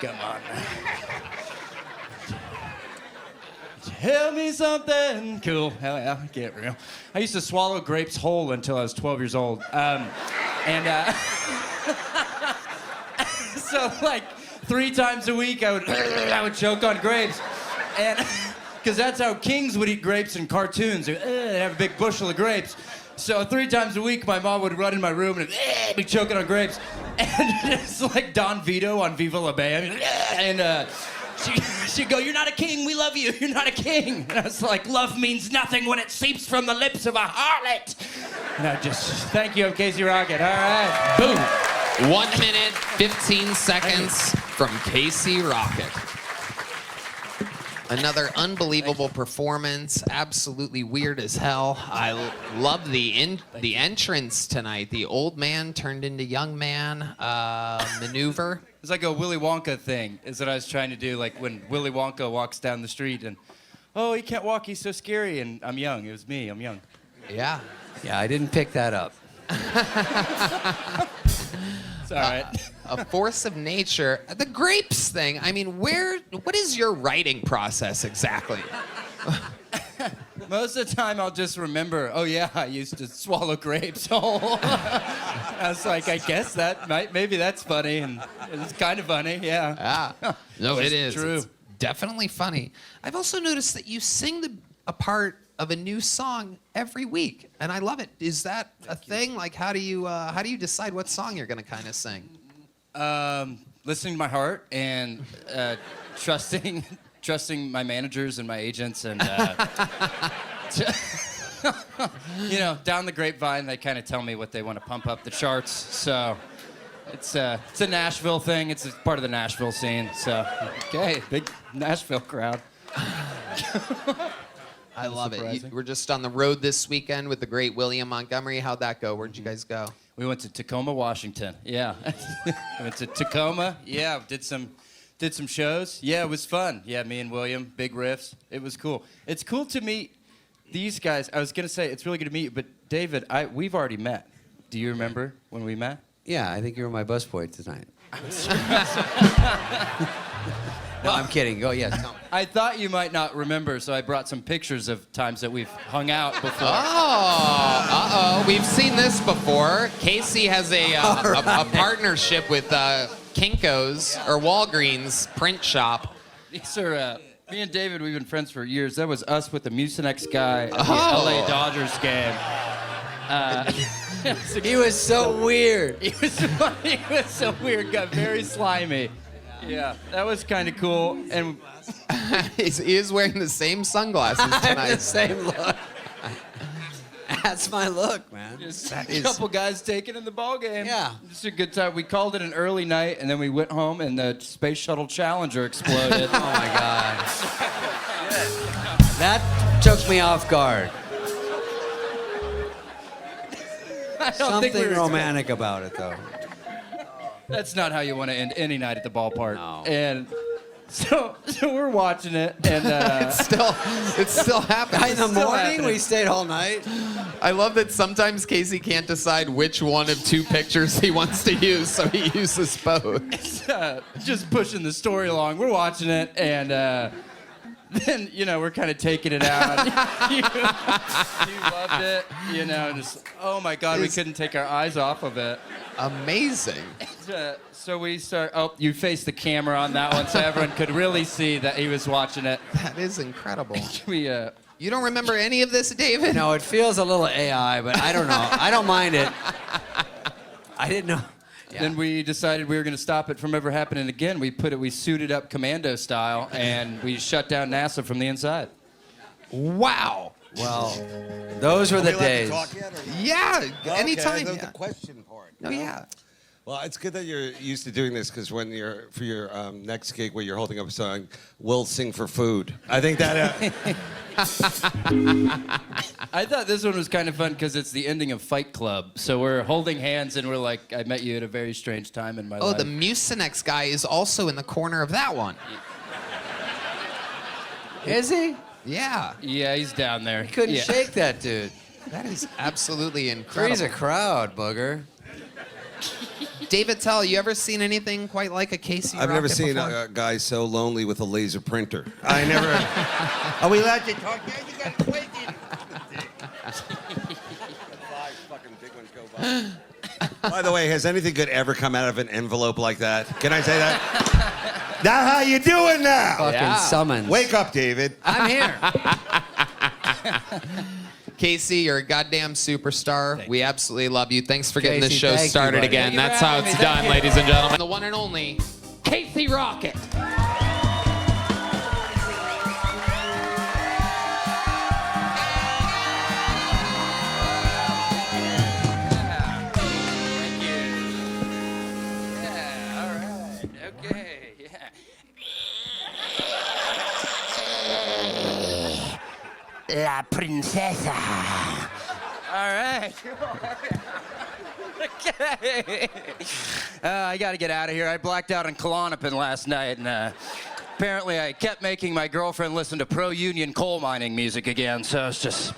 Come on. Tell me something. Cool. Hell yeah. Get real. I used to swallow grapes whole until I was 12 years old. So like 3 times a week I would choke on grapes. And because that's how kings would eat grapes in cartoons. They'd have a big bushel of grapes. So 3 times a week, my mom would run in my room and be choking on grapes. And it's like Don Vito on Viva La Bam. And she'd go, "You're not a king, we love you, you're not a king." And I was like, "Love means nothing when it seeps from the lips of a harlot." And I just, thank you, I'm Casey Rocket. All right. Boom. 1 minute, 15 seconds from Casey Rocket. Another unbelievable performance, absolutely weird as hell. I love the entrance tonight. The old man turned into young man maneuver. It's like a Willy Wonka thing, is what I was trying to do, like when Willy Wonka walks down the street and, oh, he can't walk, he's so scary, and I'm young. It was me, I'm young. Yeah. Yeah, I didn't pick that up. It's all right. A force of nature. The grapes thing, I mean, what is your writing process exactly? Most of the time, I'll just remember, oh yeah, I used to swallow grapes whole. I was like, I guess maybe that's funny, and it's kind of funny, yeah. No, it is. True. It's definitely funny. I've also noticed that you sing a part of a new song every week, and I love it. Is that a thing? Like, how do you decide what song you're gonna kind of sing? Listening to my heart and trusting my managers and my agents, and down the grapevine, they kind of tell me what they want to pump up the charts. So it's a Nashville thing. It's a part of the Nashville scene. So okay, big Nashville crowd. I love it. We're just on the road this weekend with the great William Montgomery. How'd that go? Where'd you guys go? We went to Tacoma, Washington. Yeah, went to Tacoma. Yeah, did some shows. Yeah, it was fun. Yeah, me and William, big riffs. It was cool. It's cool to meet these guys. I was gonna say it's really good to meet you, but David, we've already met. Do you remember when we met? Yeah, I think you were my busboy tonight. No, I'm kidding. Go, yes, tell me. I thought you might not remember, so I brought some pictures of times that we've hung out before. Oh, we've seen this before. Casey has a partnership with Kinko's or Walgreens print shop. These are me and David. We've been friends for years. That was us with the Mucinex guy at the LA Dodgers game. He was so weird. He was so weird. Got very slimy. Yeah, that was kind of cool. And he is wearing the same sunglasses tonight. The same look. That's my look, man. Just a couple guys taking in the ball game. Yeah. Just a good time. We called it an early night, and then we went home, and the Space Shuttle Challenger exploded. Oh, my God. That took me off guard. Something romantic about it, though. That's not how you want to end any night at the ballpark. No. And so we're watching it, and it's still happening. In the morning, we stayed all night. I love that sometimes Casey can't decide which one of two pictures he wants to use, so he uses both. It's, just pushing the story along. We're watching it, and then we're kind of taking it out. You loved it, just oh my God, we couldn't take our eyes off of it. Amazing. So we start. Oh, you faced the camera on that one, so everyone could really see that he was watching it. That is incredible. You don't remember any of this, David? No, it feels a little AI, but I don't know. I don't mind it. I didn't know. Yeah. Then we decided we were going to stop it from ever happening again. We suited up commando style, and we shut down NASA from the inside. Wow. Well, those were the days. Yeah, anytime. The question part. Oh, yeah. Well, it's good that you're used to doing this, because when you're for your next gig where you're holding up a song, we'll sing for food. I think that. I thought this one was kind of fun because it's the ending of Fight Club. So we're holding hands and we're like, I met you at a very strange time in my life. Oh, the Mucinex guy is also in the corner of that one. Is he? Yeah. Yeah, he's down there. He couldn't shake that dude. That is absolutely incredible. Freeze a crowd, booger. David Tell, you ever seen anything quite like a Casey I've never Rocket seen before? a guy so lonely with a laser printer. I never. Are we allowed to talk? Yeah, you got to wait. Fucking big ones go by. By the way, has anything good ever come out of an envelope like that? Can I say that? Now how you doing now? Fucking summons. Wake up, David. I'm here. Casey, you're a goddamn superstar. We absolutely love you. Thanks for getting this Casey, show thank you, started buddy. again. Thank you That's for how having it's me. done, Thank you. ladies and gentlemen. The one and only Casey Rocket. La princesa. All right. Okay. I got to get out of here. I blacked out in Klonopin last night, and apparently I kept making my girlfriend listen to pro-union coal mining music again. So it's just,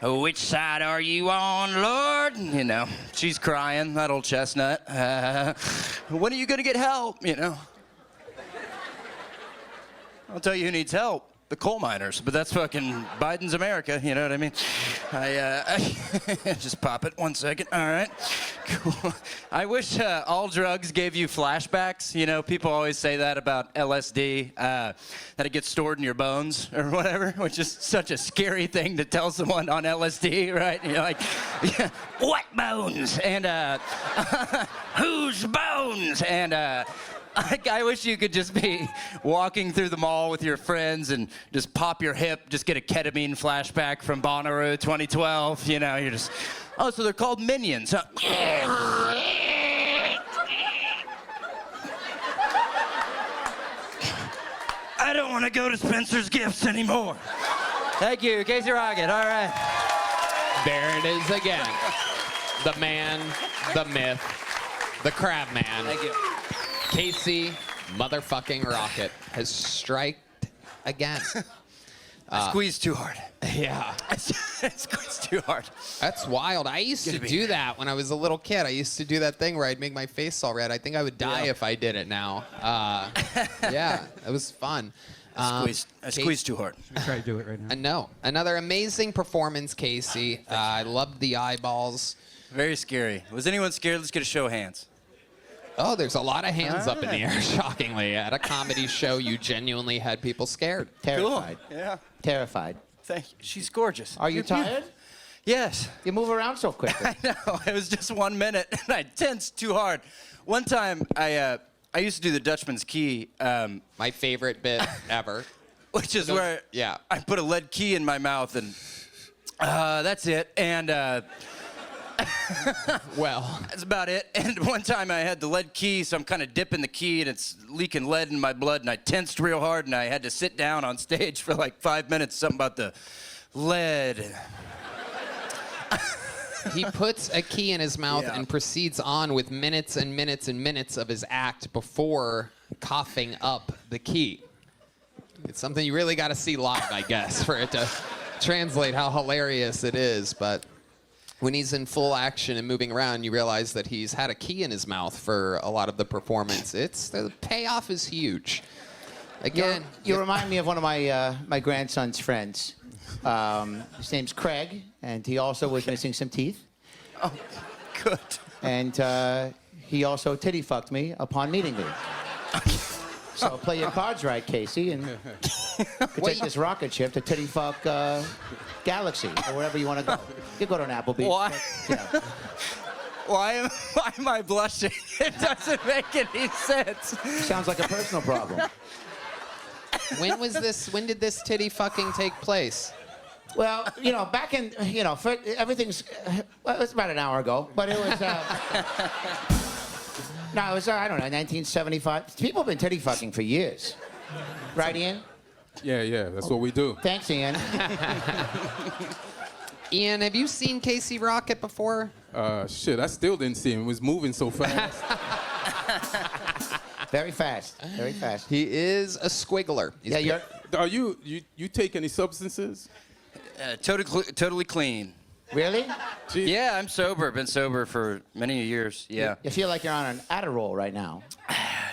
which side are you on, Lord? She's crying, that old chestnut. When are you going to get help, I'll tell you who needs help. the coal miners, but that's fucking Biden's America, you know what I mean? I just pop it 1 second. All right, cool. I wish all drugs gave you flashbacks. You know, people always say that about LSD, that it gets stored in your bones or whatever, which is such a scary thing to tell someone on LSD, right? And you're like, yeah, what bones? And whose bones? And I wish you could just be walking through the mall with your friends and just pop your hip, just get a ketamine flashback from Bonnaroo 2012. You know, you're just, oh, so they're called minions. Huh? I don't want to go to Spencer's Gifts anymore. Thank you, Casey Rocket. All right. There it is again. The man, the myth, the crab man. Thank you. Casey motherfucking Rocket has striked again. I squeezed too hard. Yeah. I squeezed too hard. That's wild. I used to do that when I was a little kid. I used to do that thing where I'd make my face all red. I think I would die if I did it now. Yeah, it was fun. I squeezed too hard. Should we try to do it right now? No. Another amazing performance, Casey. I loved the eyeballs. Very scary. Was anyone scared? Let's get a show of hands. Oh, there's a lot of hands up in the air, shockingly. At a comedy show, you genuinely had people scared. Terrified. Cool. Yeah. Terrified. Thank you. She's gorgeous. Are you tired? Yes. You move around so quickly. I know. It was just 1 minute, and I tensed too hard. One time, I used to do the Dutchman's Key. My favorite bit ever. Which is where I put a lead key in my mouth, and that's it. And well, that's about it. And one time I had the lead key, so I'm kind of dipping the key, and it's leaking lead in my blood, and I tensed real hard, and I had to sit down on stage for like 5 minutes, something about the lead. He puts a key in his mouth and proceeds on with minutes and minutes and minutes of his act before coughing up the key. It's something you really got to see live, I guess, for it to translate how hilarious it is, but when he's in full action and moving around, you realize that he's had a key in his mouth for a lot of the performance. The payoff is huge. Again, you remind me of one of my grandson's friends. His name's Craig, and he also was missing some teeth. Oh, good. And he also titty fucked me upon meeting me. So play your cards right, Casey, and take this rocket ship to titty fuck Galaxy or wherever you want to go. You go to an Applebee's. Why? But, you know. Why am I blushing? It doesn't make any sense. Sounds like a personal problem. When did this titty fucking take place? Well, you know, back in, you know, everything's, well, it was about an hour ago, but it was, no, it was, I don't know, 1975. People have been titty fucking for years. Right, Ian? Yeah, that's what we do. Thanks, Ian. Ian, have you seen Casey Rocket before? Shit, I still didn't see him. He was moving so fast. Very fast. Very fast. He is a squiggler. Are you take any substances? Totally clean. Really? Yeah, I'm sober. Been sober for many years. Yeah. You feel like you're on an Adderall right now.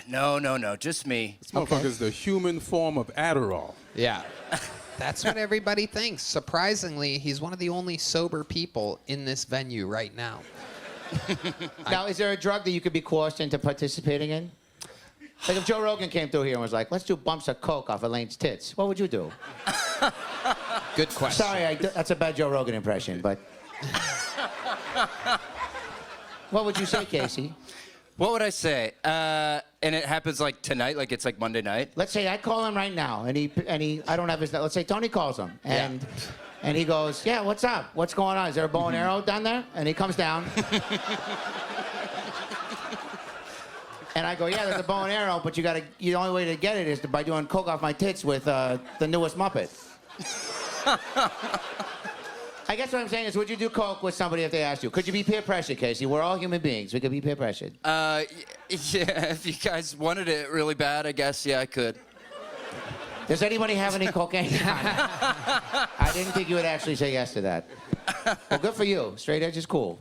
No, just me. This motherfucker's the human form of Adderall. Yeah. That's what everybody thinks. Surprisingly, he's one of the only sober people in this venue right now. Now, is there a drug that you could be coerced into participating in? Like if Joe Rogan came through here and was like, let's do bumps of coke off Elaine's tits, what would you do? Good question. Sorry, that's a bad Joe Rogan impression, but... What would you say, Casey? What would I say? And it happens like tonight, like it's like Monday night? Let's say I call him right now, and he I don't have his... Let's say Tony calls him, and he goes, yeah, what's up? What's going on? Is there a bow and arrow down there? And he comes down. And I go, yeah, there's a bow and arrow, but the only way to get it is by doing coke off my tits with the newest Muppet. I guess what I'm saying is, would you do coke with somebody if they asked you? Could you be peer pressured, Casey? We're all human beings. We could be peer pressured. Yeah, if you guys wanted it really bad, I guess, yeah, I could. Does anybody have any cocaine? I didn't think you would actually say yes to that. Well, good for you. Straight edge is cool.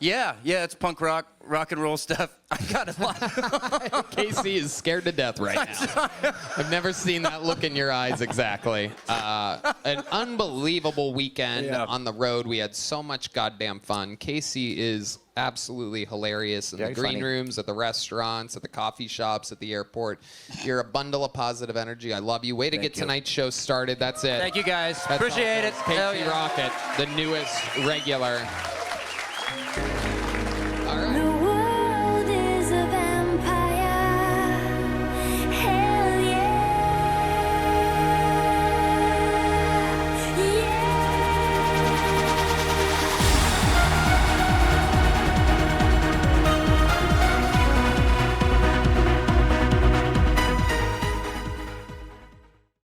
Yeah, it's punk rock and roll stuff. I got a lot. Casey is scared to death right now. I've never seen that look in your eyes exactly. An unbelievable weekend on the road. We had so much goddamn fun. Casey is absolutely hilarious in Very the green funny. rooms, at the restaurants, at the coffee shops, at the airport. You're a bundle of positive energy. I love you. Way to get tonight's show started. That's it. Thank you guys. That's Appreciate all. it. Casey Hell yeah. Rocket, the newest regular.